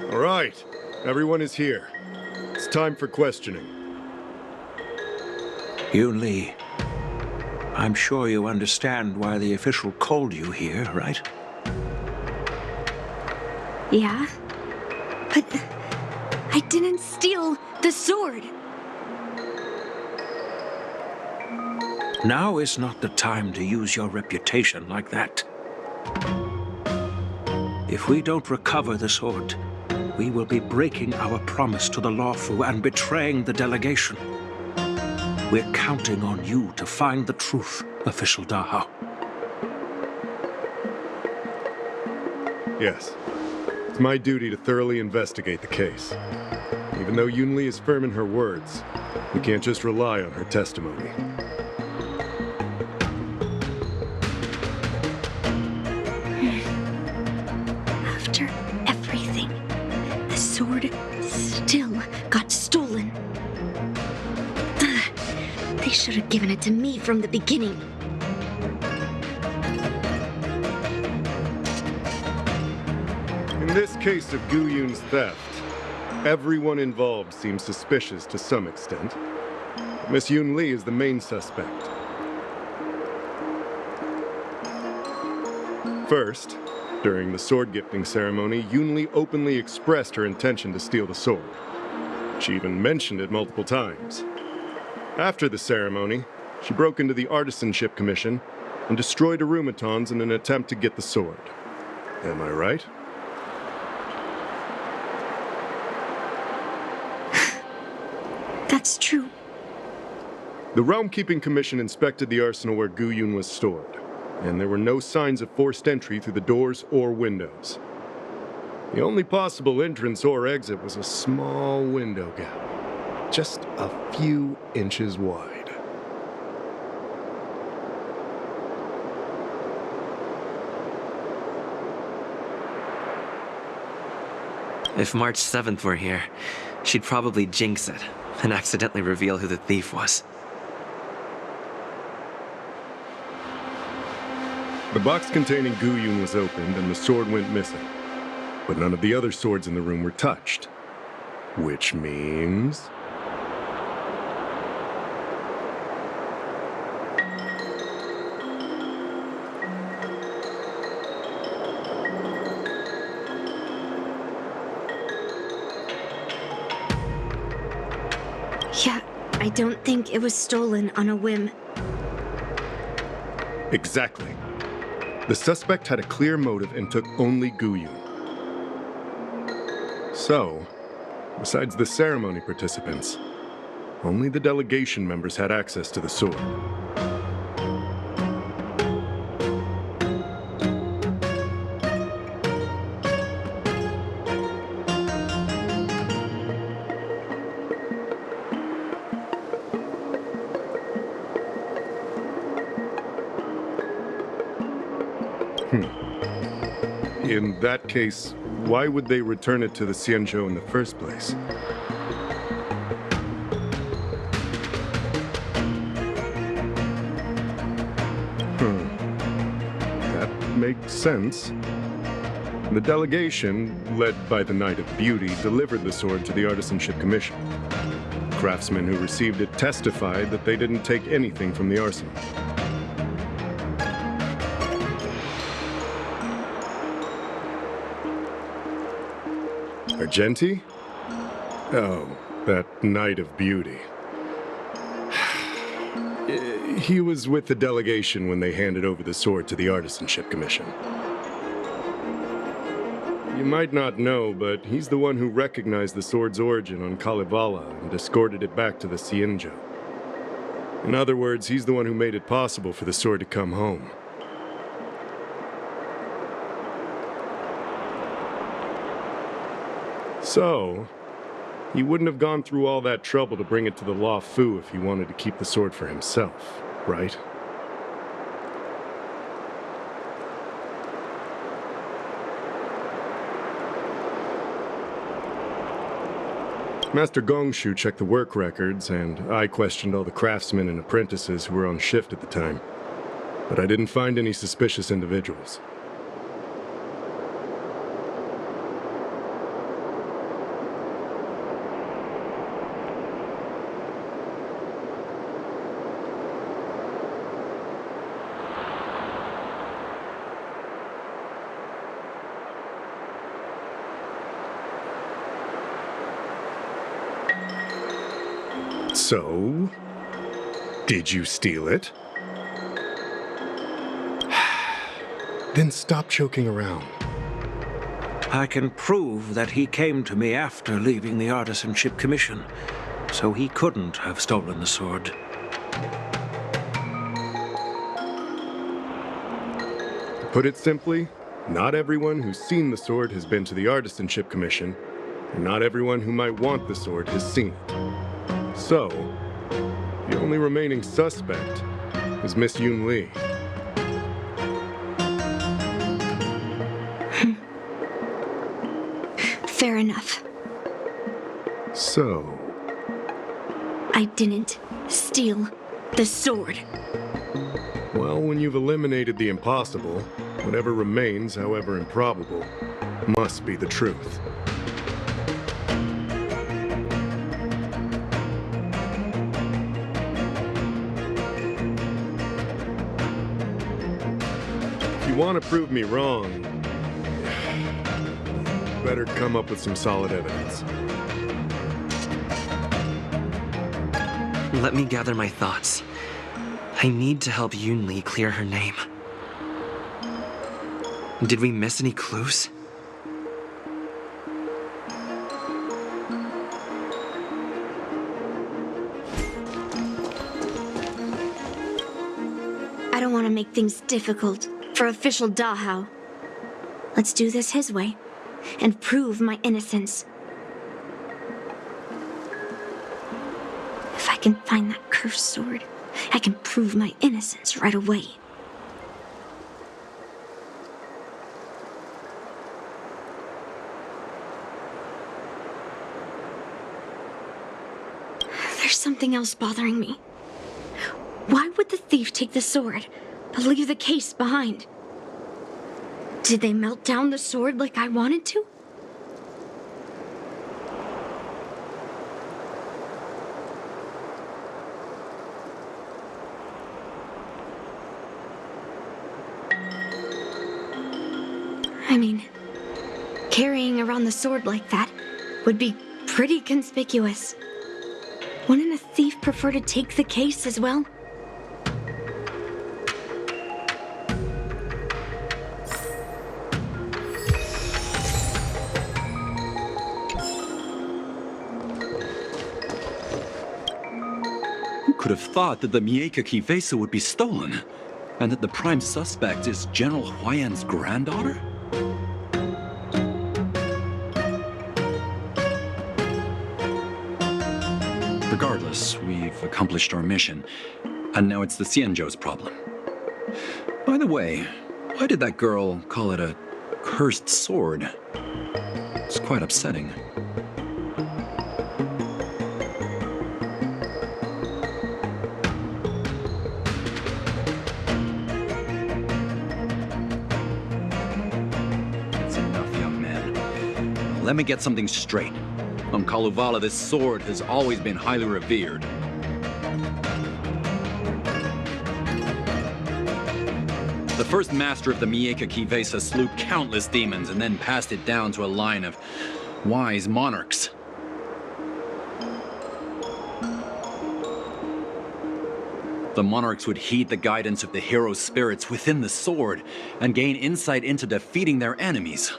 All right, everyone is here. It's time for questioning. Yunli, I'm sure you understand why the official called you here, right? Yeah? But I didn't steal the sword. Now is not the time to use your reputation like that. If we don't recover the sword, we will be breaking our promise to the Luofu and betraying the delegation. We're counting on you to find the truth, Official Dahao. Yes. It's my duty to thoroughly investigate the case. Even though Yunli is firm in her words, we can't just rely on her testimony. After everything, the sword still got stolen. They should have given it to me from the beginning. In this case of Gu Yun's theft, everyone involved seems suspicious to some extent. Miss Yunli is the main suspect. First, During the sword gifting ceremony, Yunli openly expressed her intention to steal the sword. She even mentioned it multiple times. After the ceremony, she broke into the Artisanship Commission and destroyed automatons in an attempt to get the sword. Am I right? That's true. The Realm Keeping Commission inspected the arsenal where Guiyun was stored, and there were no signs of forced entry through the doors or windows. The only possible entrance or exit was a small window gap, just a few inches wide. If March 7th were here, she'd probably jinx it and accidentally reveal who the thief was. The box containing Guiyun was opened and the sword went missing. But none of the other swords in the room were touched. Which means... Yeah, I don't think it was stolen on a whim. Exactly. The suspect had a clear motive and took only Guiyun. So, besides the ceremony participants, only the delegation members had access to the sword. In that case, why would they return it to the Xianzhou in the first place? That makes sense. The delegation, led by the Knight of Beauty, delivered the sword to the Artisanship Commission. Craftsmen who received it testified that they didn't take anything from the arsenal. Argenti? Oh, that Knight of Beauty. He was with the delegation when they handed over the sword to the Artisanship Commission. You might not know, but he's the one who recognized the sword's origin on Kalevala and escorted it back to the Xianzhou. In other words, he's the one who made it possible for the sword to come home. So, he wouldn't have gone through all that trouble to bring it to the Law Fu if he wanted to keep the sword for himself, right? Master Gongshu checked the work records, and I questioned all the craftsmen and apprentices who were on shift at the time. But I didn't find any suspicious individuals. So, did you steal it? Then stop joking around. I can prove that he came to me after leaving the Artisanship Commission, so he couldn't have stolen the sword. To put it simply, not everyone who's seen the sword has been to the Artisanship Commission, and not everyone who might want the sword has seen it. So, the only remaining suspect is Miss Yunli. Fair enough. So... I didn't steal the sword. Well, when you've eliminated the impossible, whatever remains, however improbable, must be the truth. If you want to prove me wrong, better come up with some solid evidence. Let me gather my thoughts. I need to help Yunli clear her name. Did we miss any clues? I don't want to make things difficult for official Dahao. Let's do this his way and prove my innocence. If I can find that cursed sword, I can prove my innocence right away. There's something else bothering me. Why would the thief take the sword, but leave the case behind? Did they melt down the sword like I wanted to? I mean, carrying around the sword like that would be pretty conspicuous. Wouldn't a thief prefer to take the case as well? Who could have thought that the Mieke vase would be stolen? And that the prime suspect is General Huayan's granddaughter? Regardless, we've accomplished our mission, and now it's the Xianzhou's problem. By the way, why did that girl call it a cursed sword? It's quite upsetting. That's enough, young man. Let me get something straight. On Kalevala, this sword has always been highly revered. The first master of the Mieke vase slew countless demons and then passed it down to a line of wise monarchs. The monarchs would heed the guidance of the hero spirits within the sword and gain insight into defeating their enemies.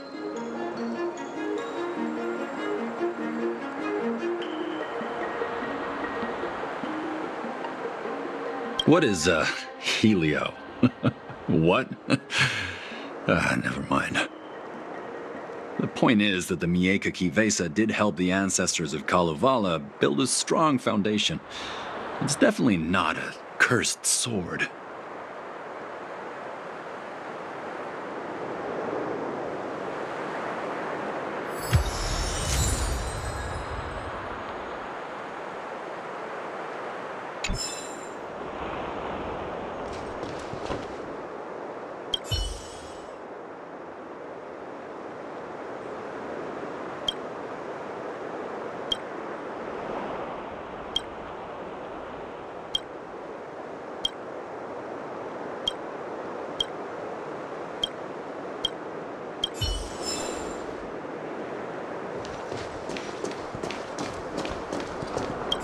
What is, helio? What? Never mind. The point is that the Mieke vase did help the ancestors of Kalevala build a strong foundation. It's definitely not a cursed sword.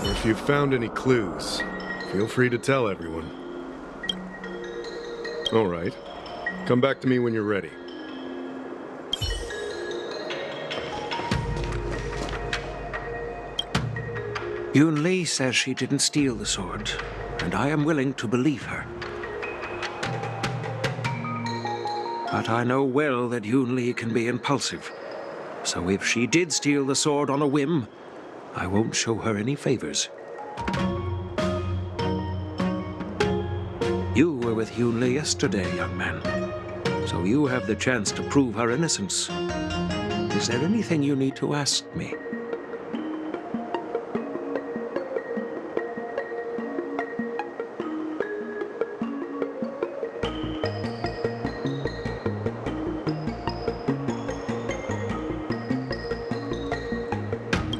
If you've found any clues, feel free to tell everyone. All right. Come back to me when you're ready. Yunli says she didn't steal the sword, and I am willing to believe her. But I know well that Yunli can be impulsive, so if she did steal the sword on a whim, I won't show her any favors. You were with Yunli yesterday, young man, so you have the chance to prove her innocence. Is there anything you need to ask me?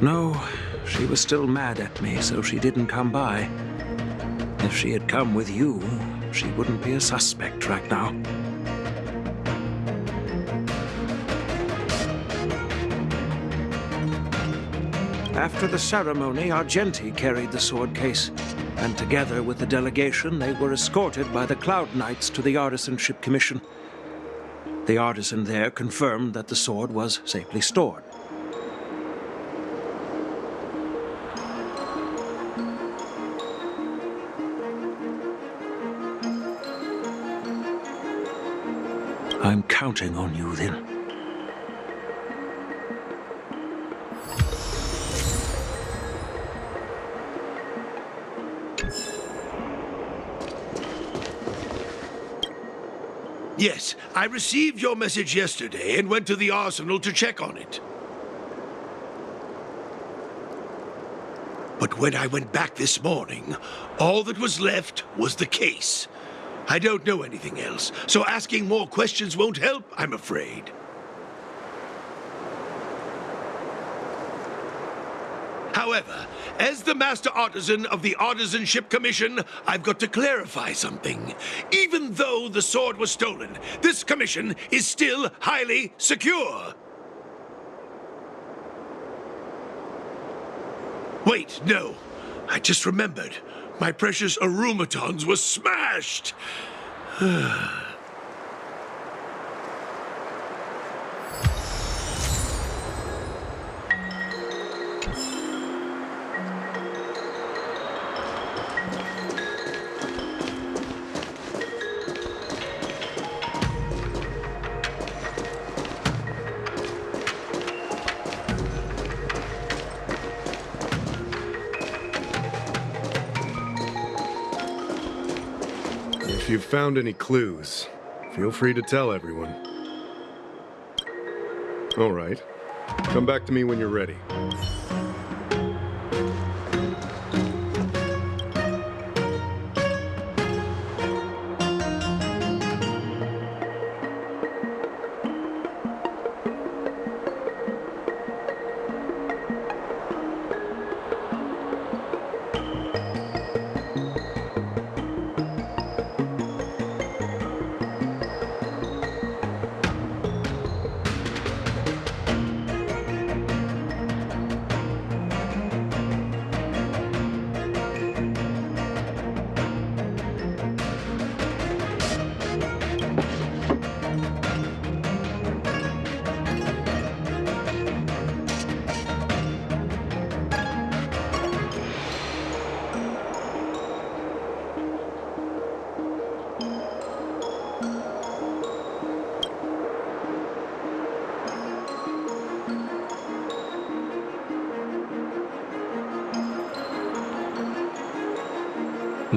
No, she was still mad at me, so she didn't come by. If she had come with you, she wouldn't be a suspect right now. After the ceremony, Argenti carried the sword case, and together with the delegation, they were escorted by the Cloud Knights to the Artisanship Commission. The artisan there confirmed that the sword was safely stored. I'm counting on you, then. Yes, I received your message yesterday and went to the arsenal to check on it. But when I went back this morning, all that was left was the case. I don't know anything else, so asking more questions won't help, I'm afraid. However, as the Master Artisan of the Artisanship Commission, I've got to clarify something. Even though the sword was stolen, this commission is still highly secure. Wait, no. I just remembered. My precious arumatons were smashed! If you've found any clues, feel free to tell everyone. All right. Come back to me when you're ready.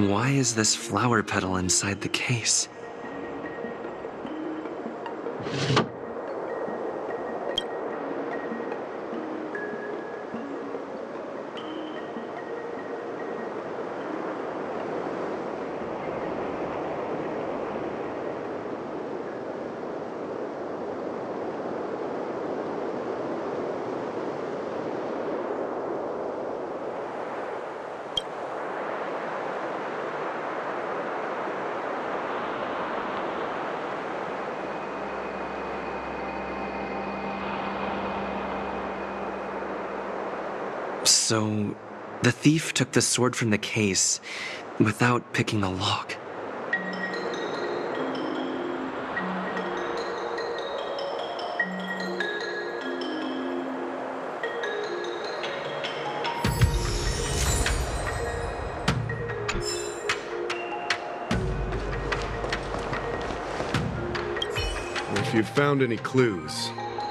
Why is this flower petal inside the case? So, the thief took the sword from the case without picking the lock. If you've found any clues,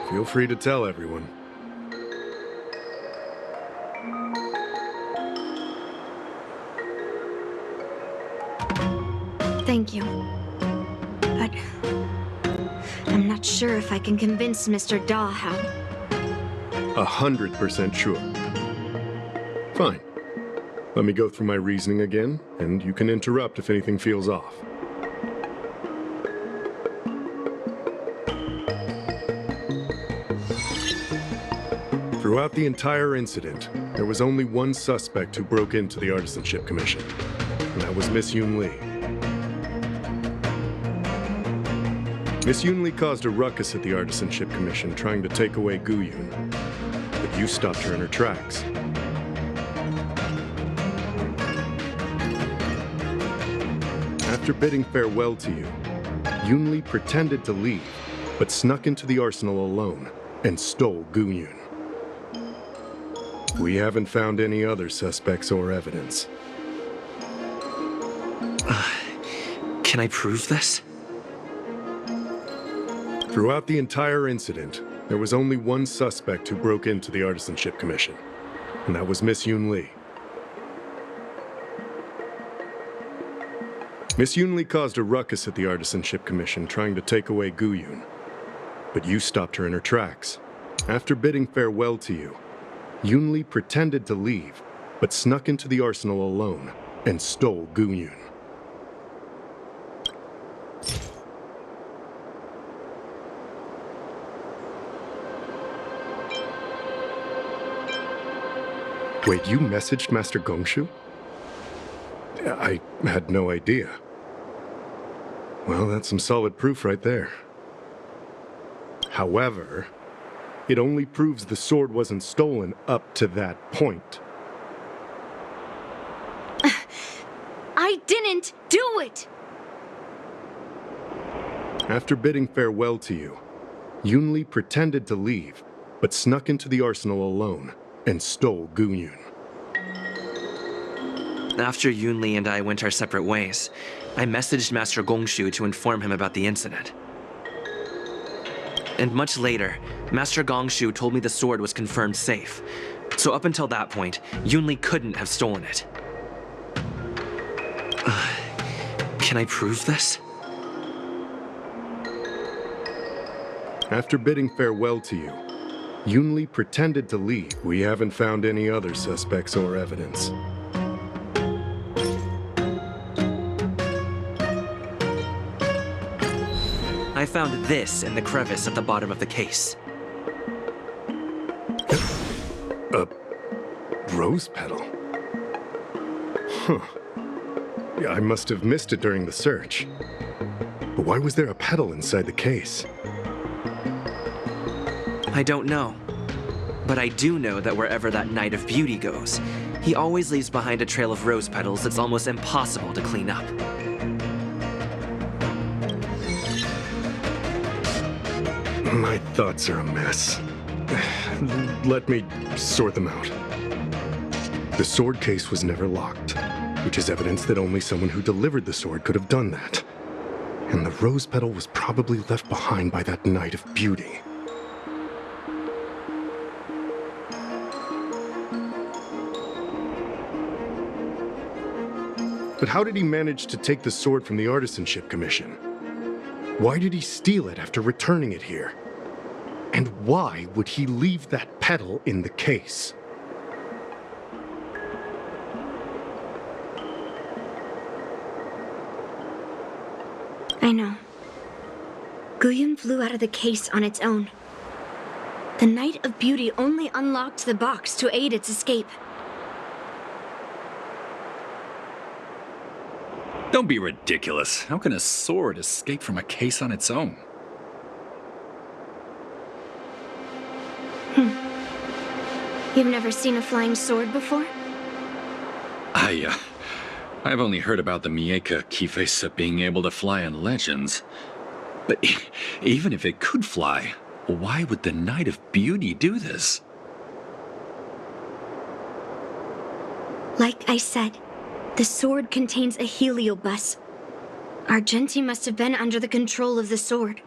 feel free to tell everyone. Thank you. But I'm not sure if I can convince Mr. Daw how. 100% sure. Fine. Let me go through my reasoning again, and you can interrupt if anything feels off. Throughout the entire incident, there was only one suspect who broke into the Artisanship Commission, and that was Miss Yunli. Miss Yunli caused a ruckus at the Artisanship Commission trying to take away Gu Yun. But you stopped her in her tracks. After bidding farewell to you, Yunli pretended to leave, but snuck into the arsenal alone and stole Guiyun. We haven't found any other suspects or evidence. Can I prove this? Throughout the entire incident, there was only one suspect who broke into the Artisanship Commission, and that was Miss Yunli. Miss Yunli caused a ruckus at the Artisanship Commission trying to take away Guiyun, but you stopped her in her tracks. After bidding farewell to you, Yunli pretended to leave, but snuck into the arsenal alone and stole Guiyun. Wait, you messaged Master Gongshu? I had no idea. Well, that's some solid proof right there. However, it only proves the sword wasn't stolen up to that point. I didn't do it! After bidding farewell to you, Yunli pretended to leave, but snuck into the arsenal alone and stole Guiyun. After Yunli and I went our separate ways, I messaged Master Gongshu to inform him about the incident. And much later, Master Gongshu told me the sword was confirmed safe. So up until that point, Yunli couldn't have stolen it. Can I prove this? After bidding farewell to you, Yunli pretended to leave. We haven't found any other suspects or evidence. I found this in the crevice at the bottom of the case. A rose petal? Huh. Yeah, I must have missed it during the search. But why was there a petal inside the case? I don't know. But I do know that wherever that Knight of Beauty goes, he always leaves behind a trail of rose petals that's almost impossible to clean up. My thoughts are a mess. Let me sort them out. The sword case was never locked, which is evidence that only someone who delivered the sword could have done that. And the rose petal was probably left behind by that Knight of Beauty. But how did he manage to take the sword from the Artisanship Commission? Why did he steal it after returning it here? And why would he leave that petal in the case? I know. Guiyun flew out of the case on its own. The Knight of Beauty only unlocked the box to aid its escape. Don't be ridiculous. How can a sword escape from a case on its own? You've never seen a flying sword before? I've only heard about the Nikke Kifesa being able to fly in legends. But even if it could fly, why would the Knight of Beauty do this? Like I said, the sword contains a heliobus. Argenti must have been under the control of the sword.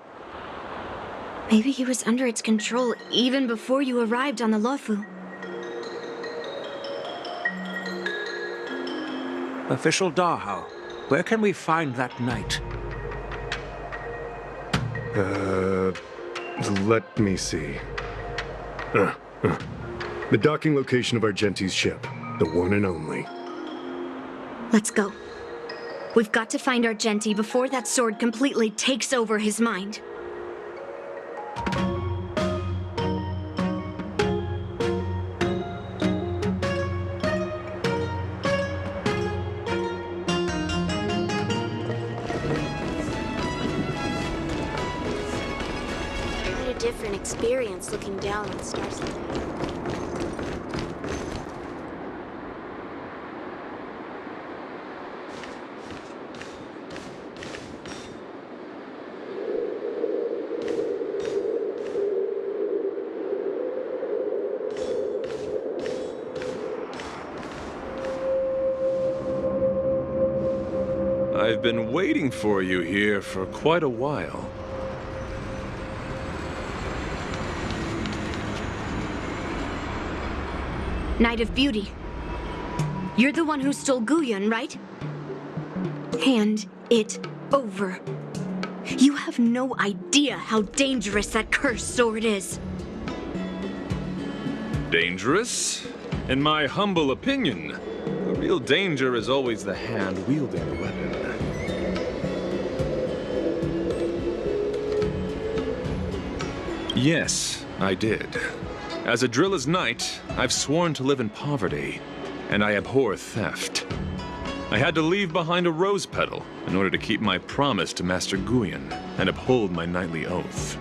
Maybe he was under its control even before you arrived on the Luofu. Official Dahao, where can we find that knight? Let me see. The docking location of Argenti's ship, the one and only. Let's go. We've got to find Argenti before that sword completely takes over his mind. Quite a different experience looking down on Star City. I've been waiting for you here for quite a while. Knight of Beauty. You're the one who stole Guyun, right? Hand it over. You have no idea how dangerous that cursed sword is. Dangerous? In my humble opinion, the real danger is always the hand wielding the weapon. Yes, I did. As a Drilla's knight, I've sworn to live in poverty, and I abhor theft. I had to leave behind a rose petal in order to keep my promise to Master Guyun and uphold my knightly oath.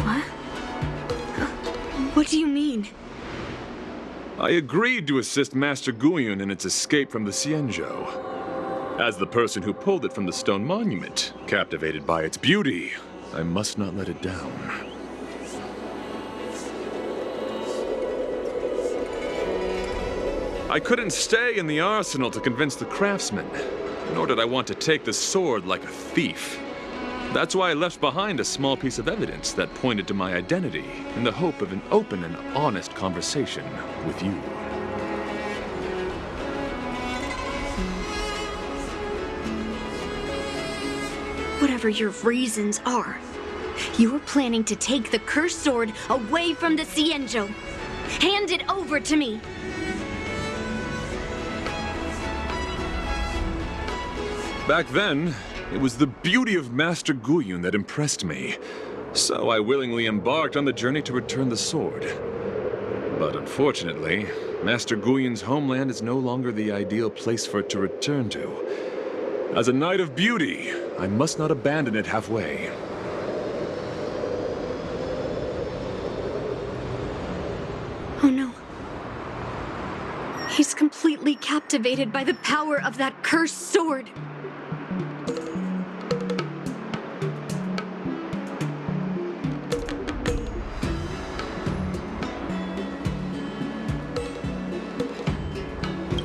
What? What do you mean? I agreed to assist Master Guyun in its escape from the Xianzhou. As the person who pulled it from the stone monument, captivated by its beauty, I must not let it down. I couldn't stay in the arsenal to convince the craftsman, nor did I want to take the sword like a thief. That's why I left behind a small piece of evidence that pointed to my identity in the hope of an open and honest conversation with you. Whatever your reasons are, you're planning to take the cursed sword away from the Xianzhou. Hand it over to me. Back then, it was the beauty of Master Guyun that impressed me, so I willingly embarked on the journey to return the sword. But unfortunately, Master Guyun's homeland is no longer the ideal place for it to return to. As a Knight of Beauty, I must not abandon it halfway. Oh no. He's completely captivated by the power of that cursed sword.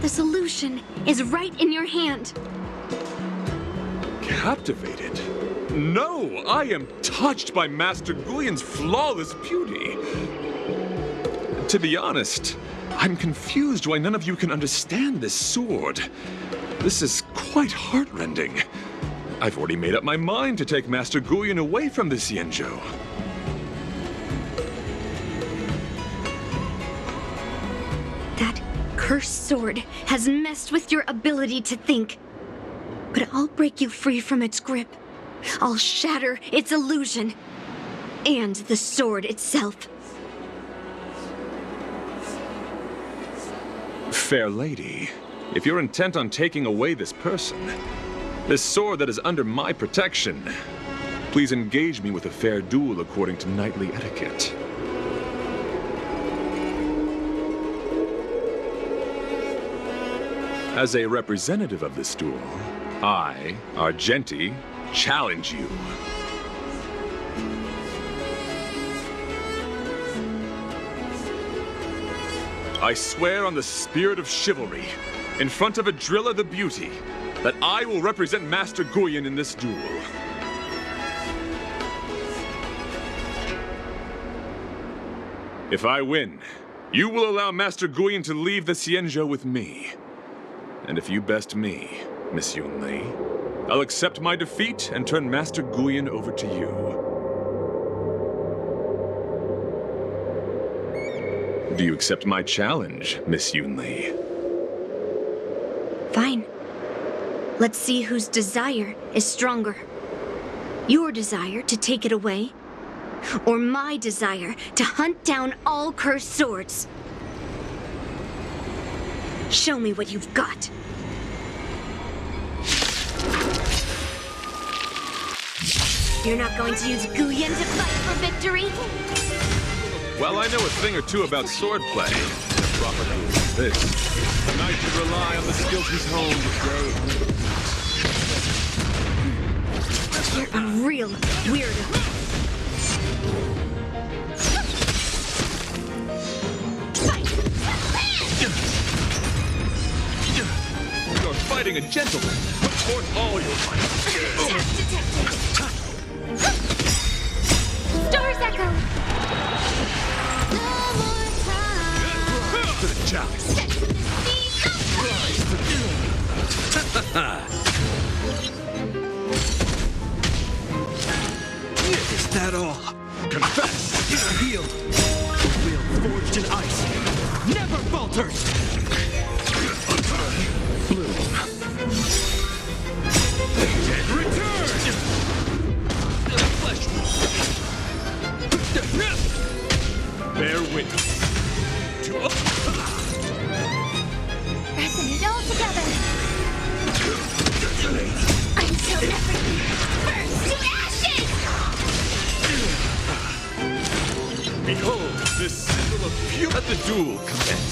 The solution is right in your hand. Captivated? No, I am touched by Master Guyun's flawless beauty. To be honest, I'm confused why none of you can understand this sword. This is quite heartrending. I've already made up my mind to take Master Guyun away from the Xianzhou. That cursed sword has messed with your ability to think. But I'll break you free from its grip. I'll shatter its illusion. And the sword itself. Fair lady, if you're intent on taking away this person, this sword that is under my protection, please engage me with a fair duel according to knightly etiquette. As a representative of this duel, I, Argenti, challenge you. I swear on the spirit of chivalry, in front of Adrilla the Beauty, that I will represent Master Guyun in this duel. If I win, you will allow Master Guyun to leave the Xianzhou with me. And if you best me, Miss Yunli, I'll accept my defeat and turn Master Guyun over to you. Do you accept my challenge, Miss Yunli? Fine. Let's see whose desire is stronger. Your desire to take it away, or my desire to hunt down all cursed swords. Show me what you've got. You're not going to use Guyun to fight for victory? Well, I know a thing or two about swordplay. A proper duel like this. A knight should rely on the skills he's honed with day. You're a real weirdo. fighting a gentleman. Report all your fights. Attack detected. Stars echo. No more time. To the challenge. Set to the Is that all? Confess. Heal. The will forged in ice never falters. Dead return. Flesh. Bear witness. Resonate all together. Until everything burns to ashes. Behold, this symbol of pure. Let the duel commence.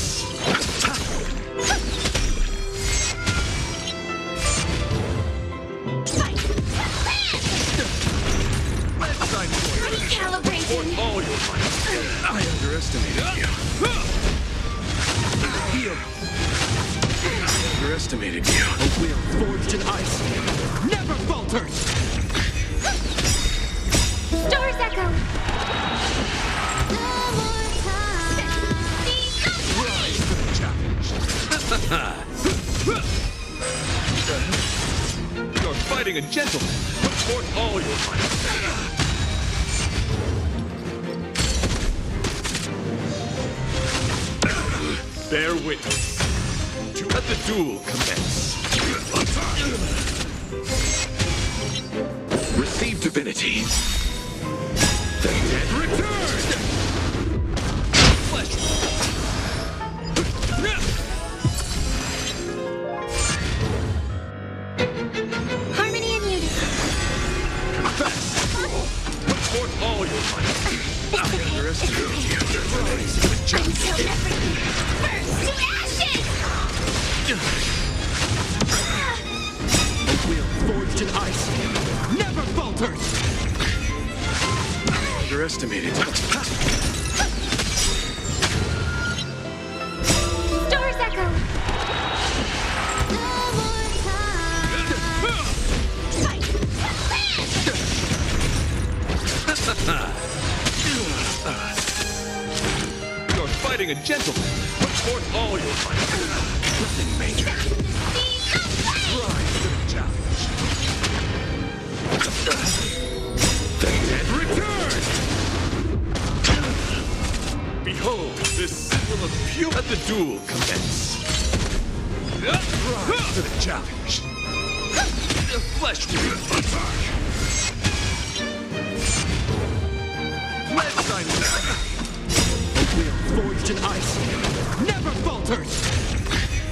Fight. Report Recalibrating. all your fights. I underestimated you. Heal. Underestimated you. A will forged in ice never falters. Stars echo. No more time. Rise to the challenge. You're fighting a gentleman. Report all your fights. Bear witness. To let the duel commence. Receive divinity. The dead return. Flesh. Harmony and unity. Confess. Report all your fights. I underestimated you. Until everything burns to ashes. A will forged in ice never falters. Underestimated you. Stars echo. No more time. Fight. You're fighting a gentleman. Report all your fights. Nothing major. Rise to the challenge. The dead return. Behold, this symbol of pure. Let the duel commence. Rise to the challenge. Flesh. Attack. Let's sign A will forged in ice never falters.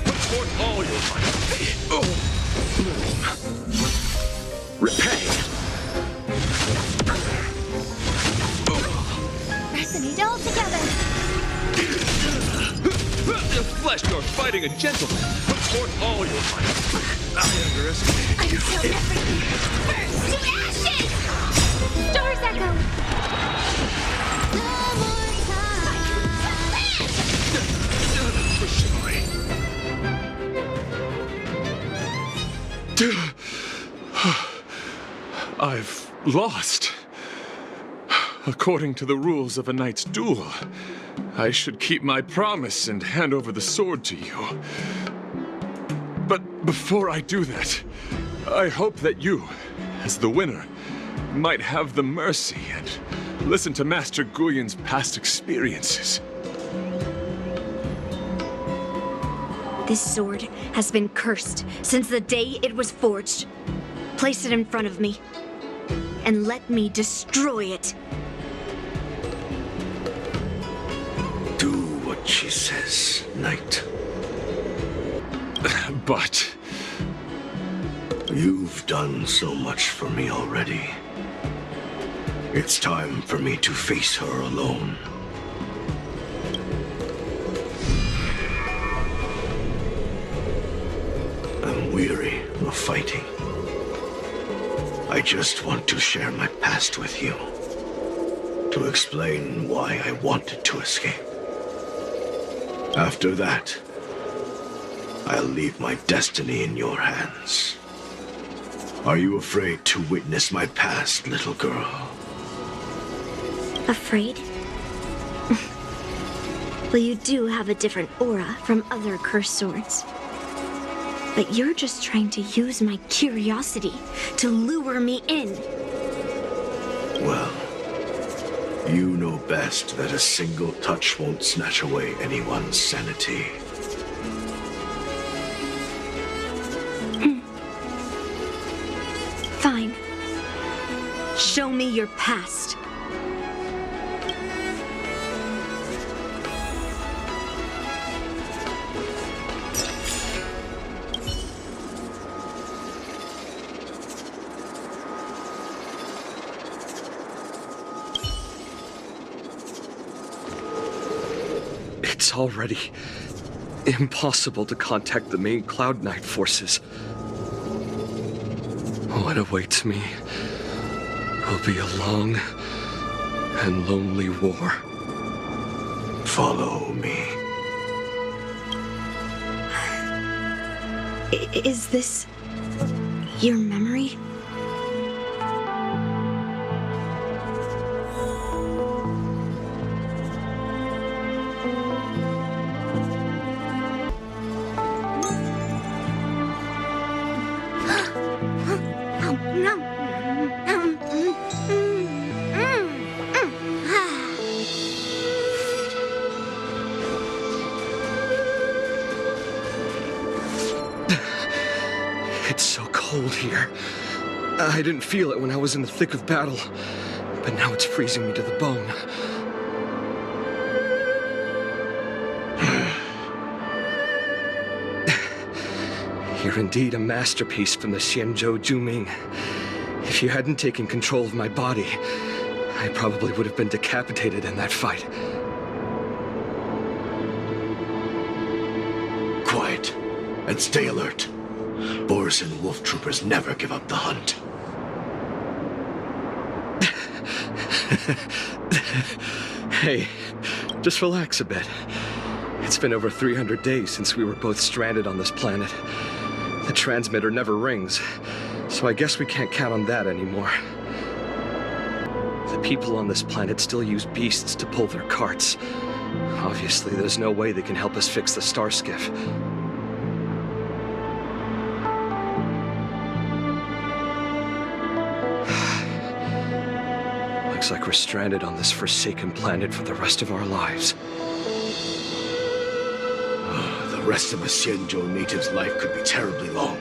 Report all your fights. Repay. Resonate all together. Flesh, you're fighting a gentleman. Report all your fights. I underestimated you. Until everything burns to ashes. Stars echo. No more time. I've lost. According to the rules of a knight's duel, I should keep my promise and hand over the sword to you. But before I do that, I hope that you, as the winner, might have the mercy and listen to Master Guyun's past experiences. This sword has been cursed since the day it was forged. Place it in front of me, and let me destroy it. Do what she says, knight. But You've done so much for me already. It's time for me to face her alone. I'm weary of fighting. I just want to share my past with you. To explain why I wanted to escape. After that, I'll leave my destiny in your hands. Are you afraid to witness my past, little girl? Afraid? Well, you do have a different aura from other cursed swords. But you're just trying to use my curiosity to lure me in. Well, you know best that a single touch won't snatch away anyone's sanity. Fine. Show me your past. It's already impossible to contact the main Cloud Knight forces. What awaits me will be a long and lonely war. Follow me. Is this your memory? It's so cold here. I didn't feel it when I was in the thick of battle, but now it's freezing me to the bone. You're indeed a masterpiece from the Xianzhou Juming. If you hadn't taken control of my body, I probably would have been decapitated in that fight. Quiet, and stay alert. Boris and wolf troopers never give up the hunt. Hey, just relax a bit. It's been over 300 days since we were both stranded on this planet. The transmitter never rings, so I guess we can't count on that anymore. The people on this planet still use beasts to pull their carts. Obviously, there's no way they can help us fix the star skiff. Looks like we're stranded on this forsaken planet for the rest of our lives. The rest of a Xianzhou native's life could be terribly long.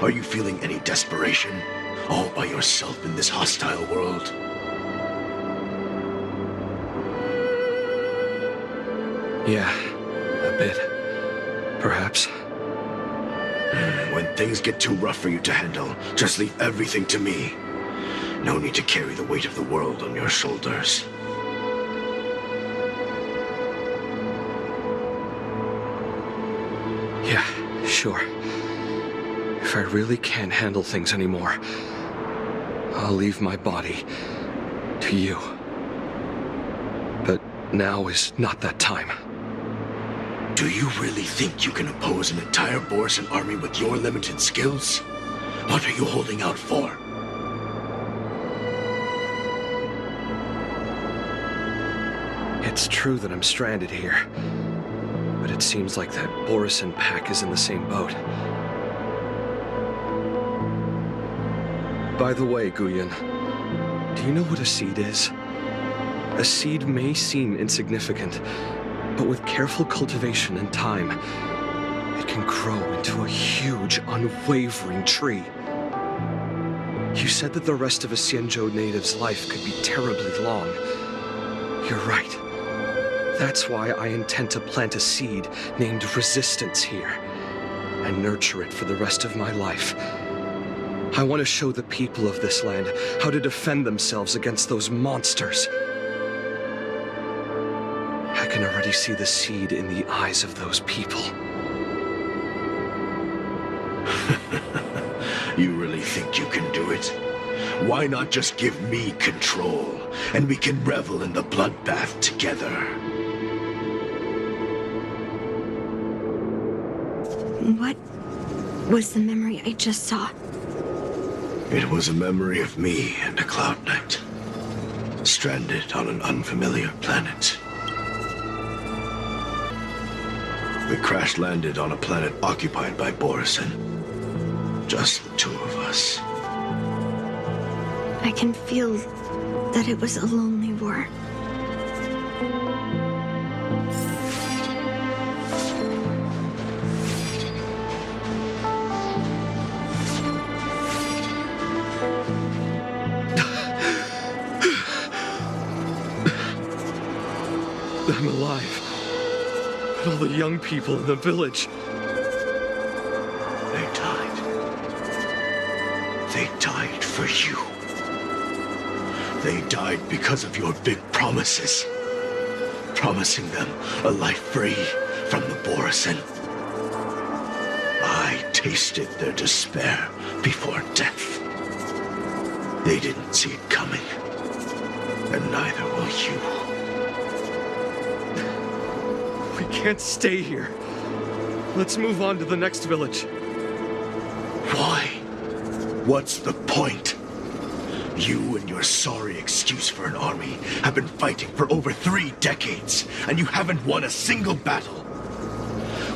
Are you feeling any desperation? All by yourself in this hostile world? Yeah, a bit. Perhaps. When things get too rough for you to handle, just leave everything to me. No need to carry the weight of the world on your shoulders. Yeah, sure. If I really can't handle things anymore, I'll leave my body to you. But now is not that time. Do you really think you can oppose an entire Borisan army with your limited skills? What are you holding out for? It's true that I'm stranded here, but it seems like that Borisan pack is in the same boat. By the way, Guyan, do you know what a seed is? A seed may seem insignificant, but with careful cultivation and time, it can grow into a huge, unwavering tree. You said that the rest of a Xianzhou native's life could be terribly long. You're right. That's why I intend to plant a seed named Resistance here, and nurture it for the rest of my life. I want to show the people of this land how to defend themselves against those monsters. I can already see the seed in the eyes of those people. You really think you can do it? Why not just give me control, and we can revel in the bloodbath together? What was the memory I just saw? It was a memory of me and a Cloud Knight, stranded on an unfamiliar planet. We crash-landed on a planet occupied by Borisin. Just the two of us. I can feel that it was a lonely war. I'm alive. But all the young people in the village. They died. They died for you. They died because of your big promises. Promising them a life free from the Borisin. I tasted their despair before death. They didn't see it coming. And neither will you. We can't stay here. Let's move on to the next village. Why? What's the point? You and your sorry excuse for an army have been fighting for over 3 decades, and you haven't won a single battle.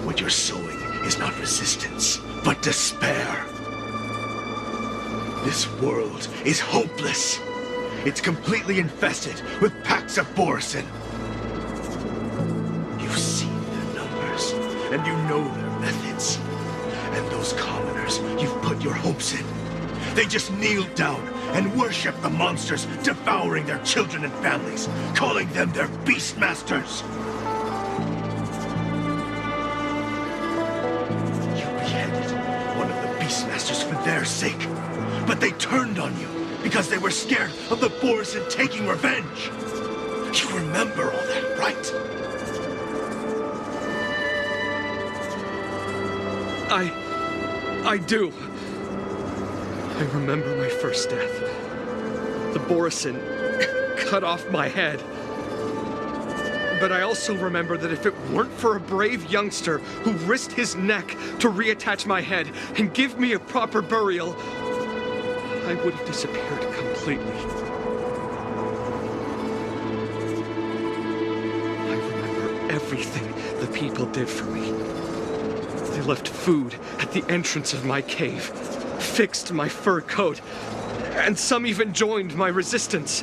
What you're sowing is not resistance, but despair. This world is hopeless. It's completely infested with packs of Borisin. You've seen their numbers, and you know their methods. And those commoners you've put your hopes in, they just kneel down and worship the monsters devouring their children and families, calling them their beastmasters. You beheaded one of the beastmasters for their sake, but they turned on you because they were scared of the Borisin taking revenge. You remember all that, right? I do. I remember my first death. The Borisin cut off my head. But I also remember that if it weren't for a brave youngster who risked his neck to reattach my head and give me a proper burial, I would have disappeared completely. I remember everything the people did for me. They left food at the entrance of my cave, fixed my fur coat, and some even joined my resistance.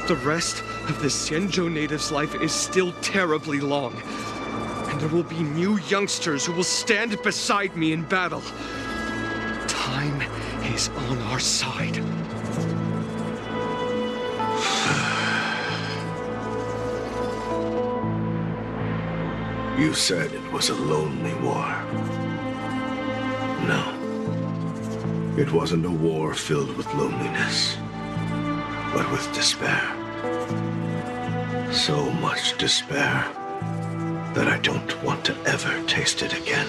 The rest of the Xianzhou native's life is still terribly long, and there will be new youngsters who will stand beside me in battle. Time is on our side. You said it was a lonely war. No. It wasn't a war filled with loneliness, but with despair. So much despair that I don't want to ever taste it again.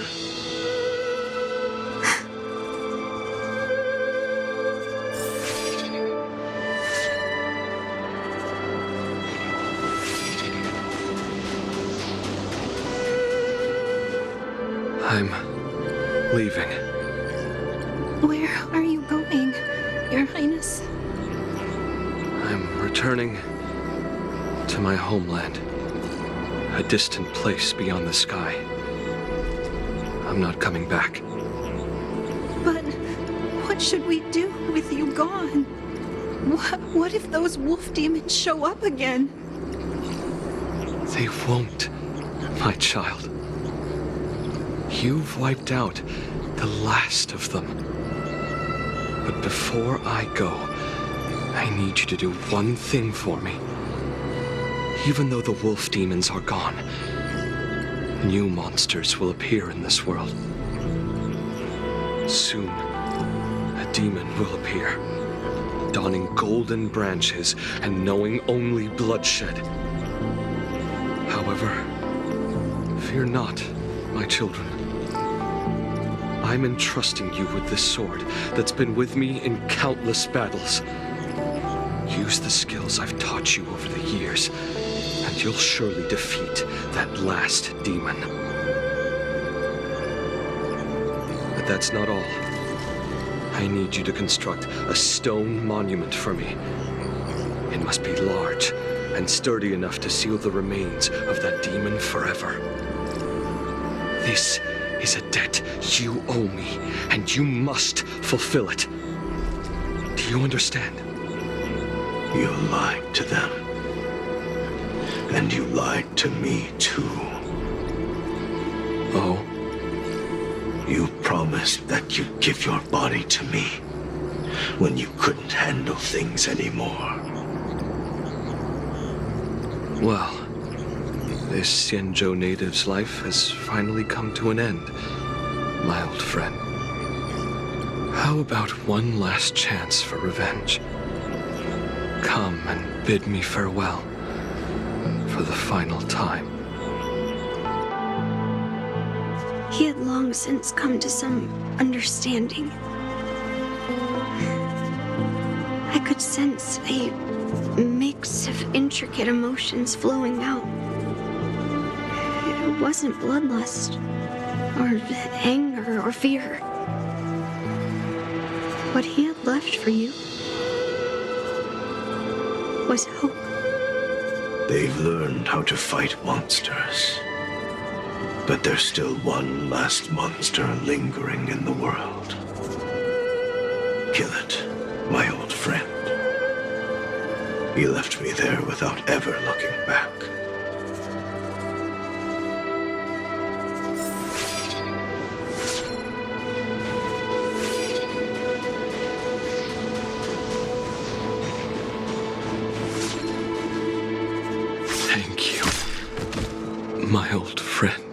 I'm leaving. Where are you going, Your Highness? I'm returning to my homeland. A distant place beyond the sky. I'm not coming back. But what should we do with you gone? What if those wolf demons show up again? They won't, my child. You've wiped out the last of them. But before I go, I need you to do one thing for me. Even though the wolf demons are gone, new monsters will appear in this world. Soon, a demon will appear, donning golden branches and knowing only bloodshed. However, fear not, my children. I'm entrusting you with this sword that's been with me in countless battles. Use the skills I've taught you over the years, and you'll surely defeat that last demon. But that's not all. I need you to construct a stone monument for me. It must be large and sturdy enough to seal the remains of that demon forever. This is a debt you owe me, and you must fulfill it. Do you understand? You lied to them. And you lied to me, too. Oh? You promised that you'd give your body to me when you couldn't handle things anymore. Well, this Xianzhou native's life has finally come to an end, my old friend. How about one last chance for revenge? Come and bid me farewell for the final time. He had long since come to some understanding. I could sense a mix of intricate emotions flowing out. It wasn't bloodlust, or anger, or fear. What he had left for you was hope. They've learned how to fight monsters. But there's still one last monster lingering in the world. Kill it, my old friend. He left me there without ever looking back. Thank you, my old friend.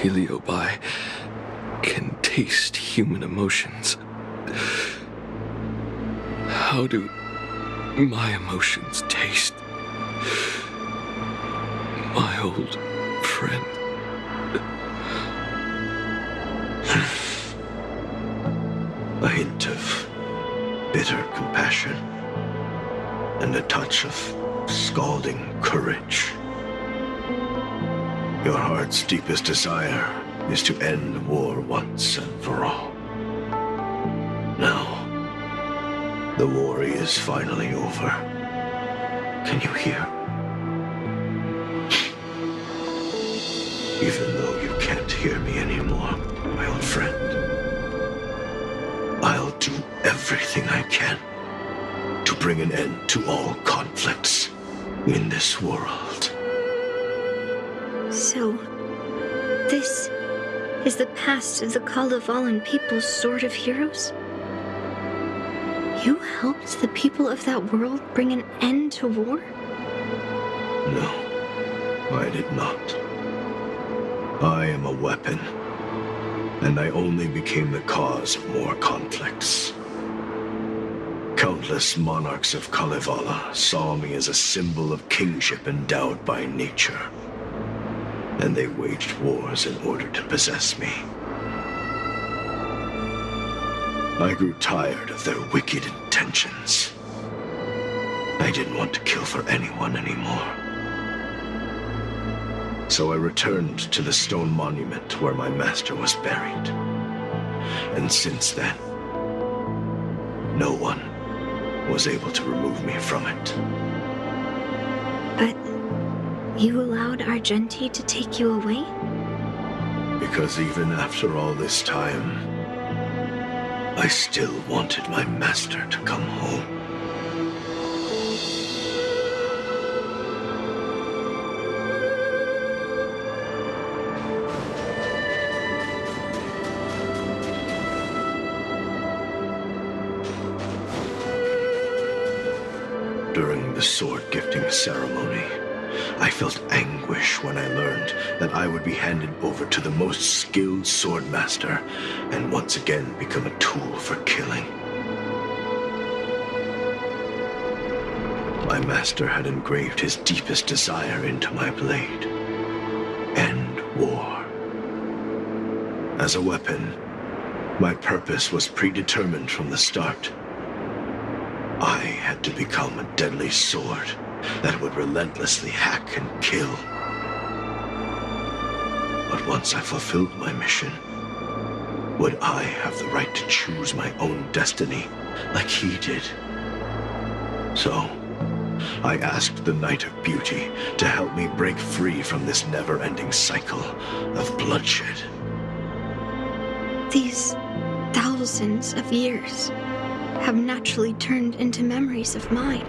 Heliobi can taste human emotions. How do my emotions taste? My old friend. A hint of bitter compassion and a touch of scalding courage. Your heart's deepest desire is to end war once and for all. Now, the war is finally over. Can you hear? Even though you can't hear me anymore, my old friend, I'll do everything I can to bring an end to all conflicts in this world. So, this is the past of the Kalevalan people's Sword of Heroes? You helped the people of that world bring an end to war? No, I did not. I am a weapon, and I only became the cause of more conflicts. Countless monarchs of Kalevala saw me as a symbol of kingship endowed by nature, and they waged wars in order to possess me. I grew tired of their wicked intentions. I didn't want to kill for anyone anymore. So I returned to the stone monument where my master was buried. And since then, no one was able to remove me from it. But you allowed Argenti to take you away? Because even after all this time, I still wanted my master to come home. During the sword gifting ceremony, I felt anguish when I learned that I would be handed over to the most skilled swordmaster and once again become a tool for killing. My master had engraved his deepest desire into my blade. End war. As a weapon, my purpose was predetermined from the start. I had to become a deadly sword that would relentlessly hack and kill. But But once I fulfilled my mission, would I have the right to choose my own destiny like he did? So, I asked the Knight of Beauty to help me break free from this never-ending cycle of bloodshed. These thousands of years have naturally turned into memories of mine.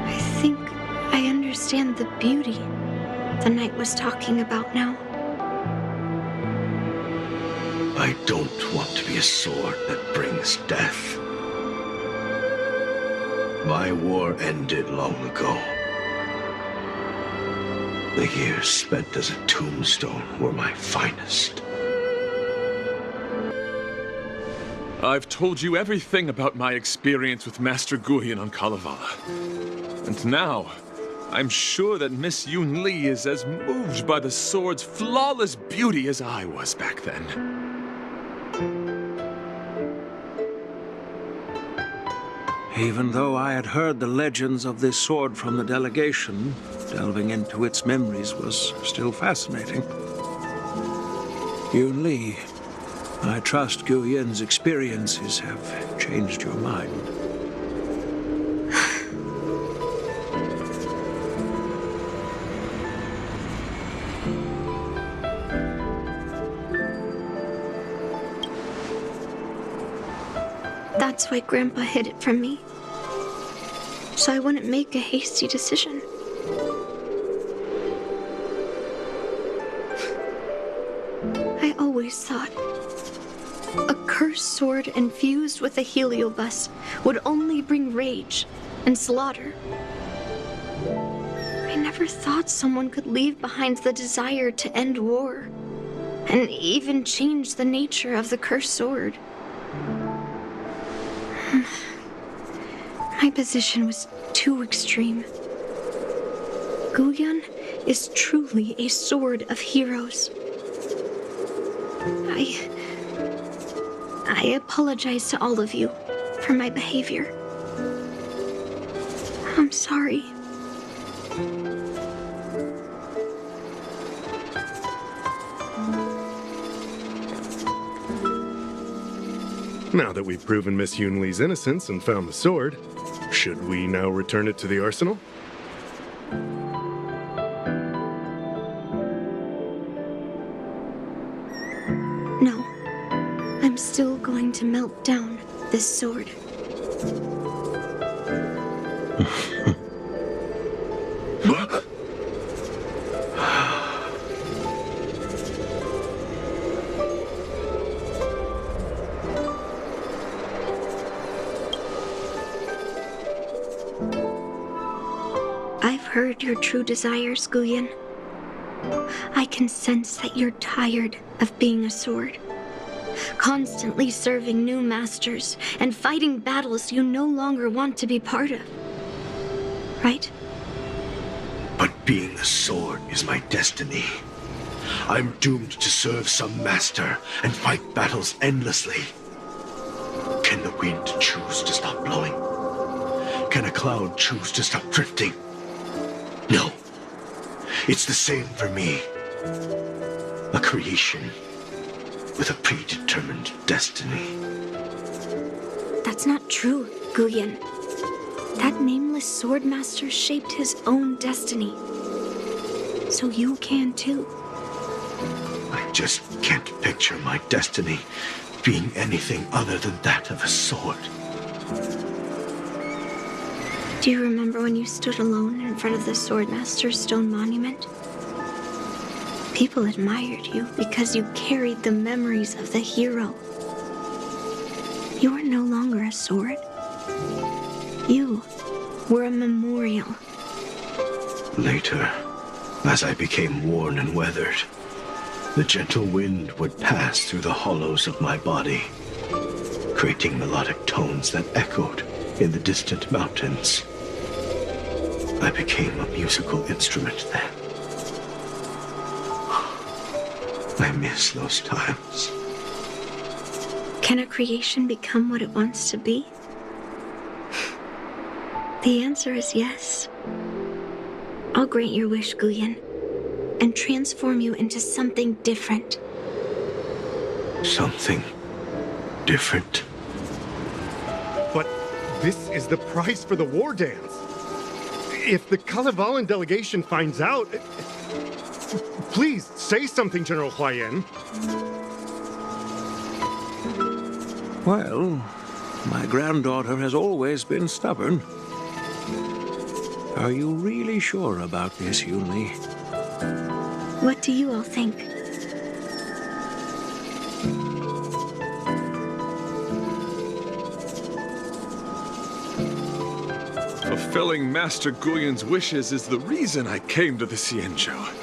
I think I understand the beauty the knight was talking about now. I don't want to be a sword that brings death. My war ended long ago. The years spent as a tombstone were my finest. I've told you everything about my experience with Master Guyan on Kalevala. And now, I'm sure that Miss Yunli is as moved by the sword's flawless beauty as I was back then. Even though I had heard the legends of this sword from the delegation, delving into its memories was still fascinating. Yunli, I trust Guyan's experiences have changed your mind. That's why Grandpa hid it from me. So I wouldn't make a hasty decision. I always thought a cursed sword infused with a heliobus would only bring rage and slaughter. I never thought someone could leave behind the desire to end war, and even change the nature of the cursed sword. My position was too extreme. Guyan is truly a sword of heroes. I apologize to all of you for my behavior. I'm sorry. Now that we've proven Miss Yunli's innocence and found the sword, should we now return it to the arsenal? No. I'm still going to melt down this sword. I've heard your true desires, Guyan. I can sense that you're tired of being a sword. Constantly serving new masters and fighting battles you no longer want to be part of. Right? But being a sword is my destiny. I'm doomed to serve some master and fight battles endlessly. Can the wind choose to stop blowing? Can a cloud choose to stop drifting? No. It's the same for me. A creation with a predetermined destiny. That's not true, Guyan. That nameless swordmaster shaped his own destiny. So you can too. I just can't picture my destiny being anything other than that of a sword. Do you remember when you stood alone in front of the Swordmaster's stone monument? People admired you because you carried the memories of the hero. You were no longer a sword. You were a memorial. Later, as I became worn and weathered, the gentle wind would pass through the hollows of my body, creating melodic tones that echoed in the distant mountains. I became a musical instrument then. I miss those times. Can a creation become what it wants to be? The answer is yes. I'll grant your wish, Guyan. and transform you into something different. Something different. But this is the price for the war dance. If the Kalevalan delegation finds out... Please, say something, General Huayan. Well, my granddaughter has always been stubborn. Are you really sure about this, Yunli? What do you all think? Fulfilling Master Guyun's wishes is the reason I came to the Xianzhou.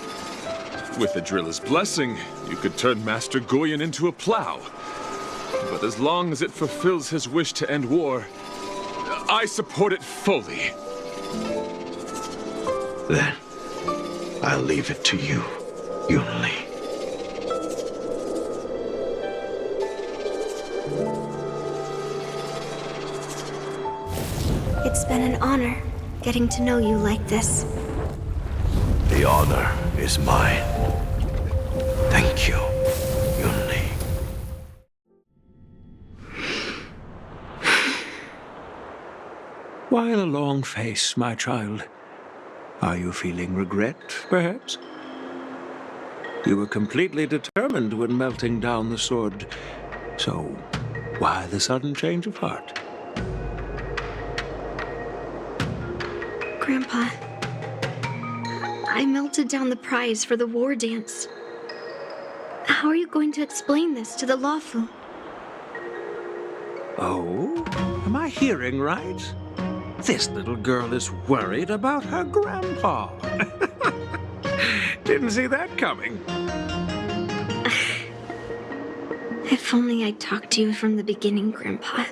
With the driller's blessing, you could turn Master Guyun into a plow. But as long as it fulfills his wish to end war, I support it fully. Then, I'll leave it to you, Yunli. It's been an honor getting to know you like this. The honor is mine. Thank you, Yunli. Why the long face, my child? Are you feeling regret, perhaps? You were completely determined when melting down the sword, so why the sudden change of heart? Grandpa, I melted down the prize for the war dance. How are you going to explain this to the Luofu? Oh, am I hearing right? This little girl is worried about her grandpa. Didn't see that coming. If only I'd talked to you from the beginning, Grandpa.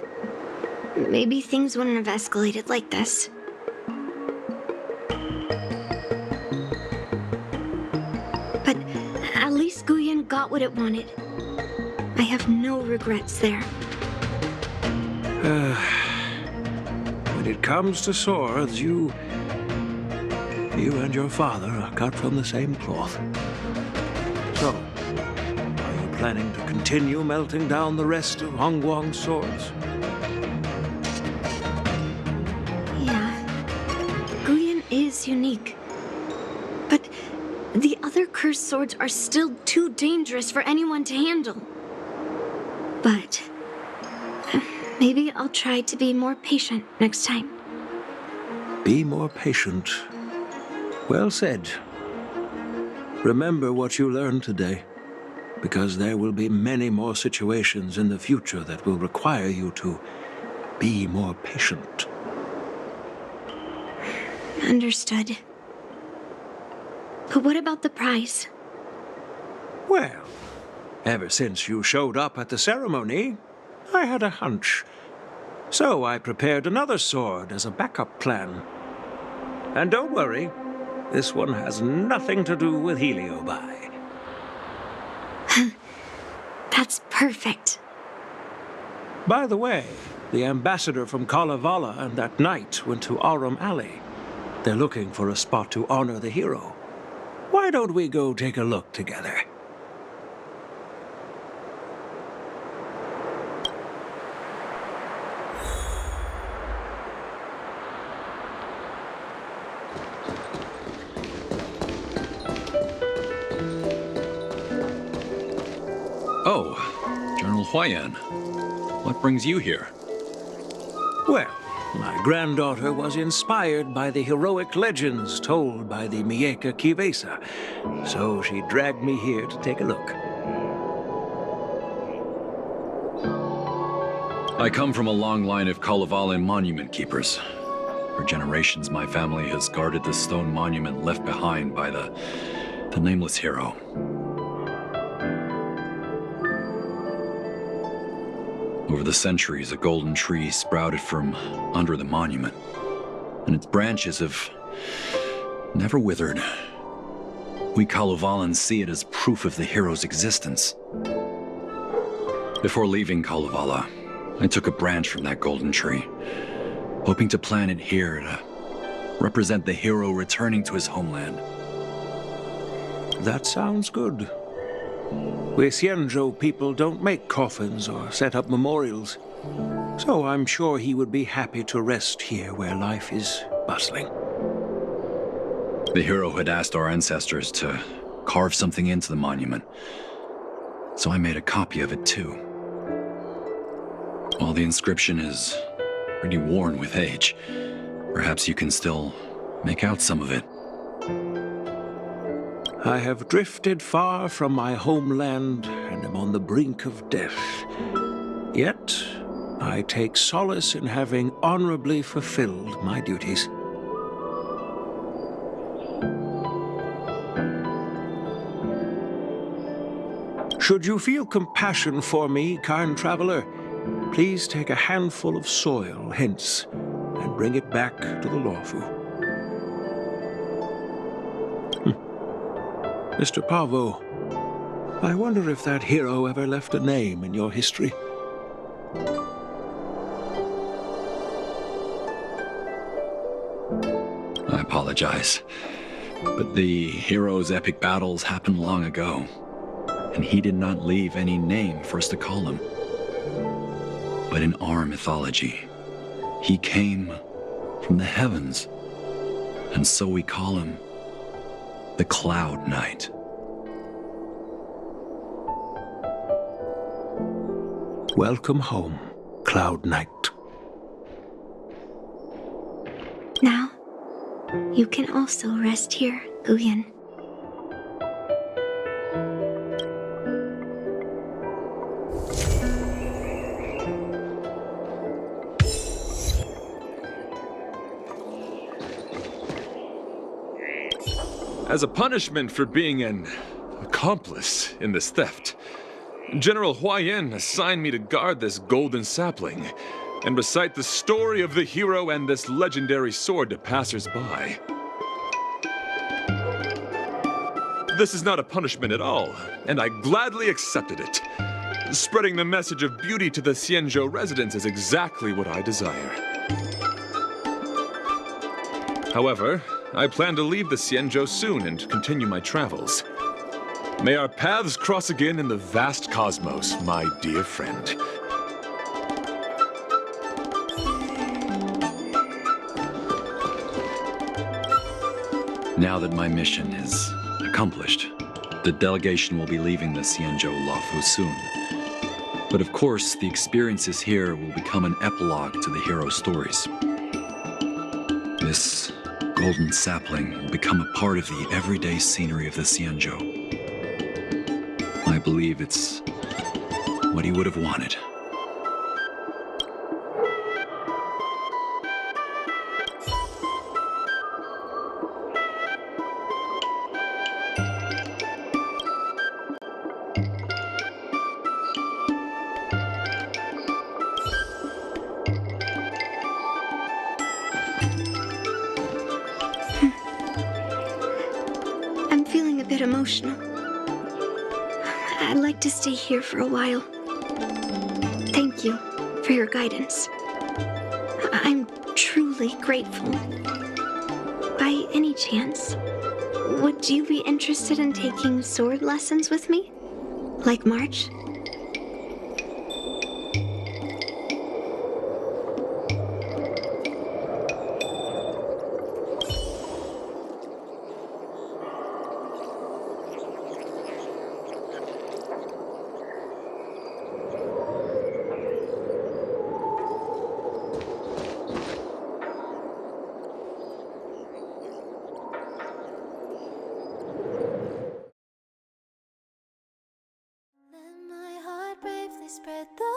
Maybe things wouldn't have escalated like this. But at least Guyun got what it wanted. I have no regrets there. When it comes to swords, you and your father are cut from the same cloth. So, are you planning to continue melting down the rest of Hongguang's swords? Yeah. Guyun is unique. But the other cursed swords are still too dangerous for anyone to handle. But maybe I'll try to be more patient next time. Be more patient. Well said. Remember what you learned today, because there will be many more situations in the future that will require you to be more patient. Understood. But what about the prize? Well, ever since you showed up at the ceremony, I had a hunch. So I prepared another sword as a backup plan. And don't worry, this one has nothing to do with Heliobi. That's perfect. By the way, the ambassador from Kalevala and that knight went to Aurum Alley. They're looking for a spot to honor the hero. Why don't we go take a look together? Oh, General Huayan. What brings you here? Well, my granddaughter was inspired by the heroic legends told by the Mieka Kivesa, so she dragged me here to take a look. I come from a long line of Kalevalan monument keepers. For generations, my family has guarded the stone monument left behind by the nameless hero. Over the centuries, a golden tree sprouted from under the monument, and its branches have never withered. We Kalevalans see it as proof of the hero's existence. Before leaving Kalevala, I took a branch from that golden tree, hoping to plant it here to represent the hero returning to his homeland. That sounds good. We Xianzhou people don't make coffins or set up memorials, so I'm sure he would be happy to rest here where life is bustling. The hero had asked our ancestors to carve something into the monument, so I made a copy of it too. While the inscription is pretty worn with age, perhaps you can still make out some of it. I have drifted far from my homeland and am on the brink of death. Yet, I take solace in having honorably fulfilled my duties. Should you feel compassion for me, kind traveler, please take a handful of soil hence and bring it back to the Luofu. Mr. Pavo, I wonder if that hero ever left a name in your history. I apologize, but the hero's epic battles happened long ago, and he did not leave any name for us to call him. But in our mythology, he came from the heavens, and so we call him the Cloud Knight. Welcome home, Cloud Knight. Now, you can also rest here, Guyan. As a punishment for being an accomplice in this theft, General Huohuo assigned me to guard this golden sapling and recite the story of the hero and this legendary sword to passers-by. This is not a punishment at all, and I gladly accepted it. Spreading the message of beauty to the Xianzhou residents is exactly what I desire. However, I plan to leave the Xianzhou soon and continue my travels. May our paths cross again in the vast cosmos, my dear friend. Now that my mission is accomplished, the delegation will be leaving the Xianzhou Luofu soon. But of course, the experiences here will become an epilogue to the hero's stories. This golden sapling will become a part of the everyday scenery of the Xianzhou. I believe it's what he would have wanted. I'm feeling a bit emotional. I'd like to stay here for a while. Thank you for your guidance. I'm truly grateful. By any chance, would you be interested in taking sword lessons with me? Like March? Spread the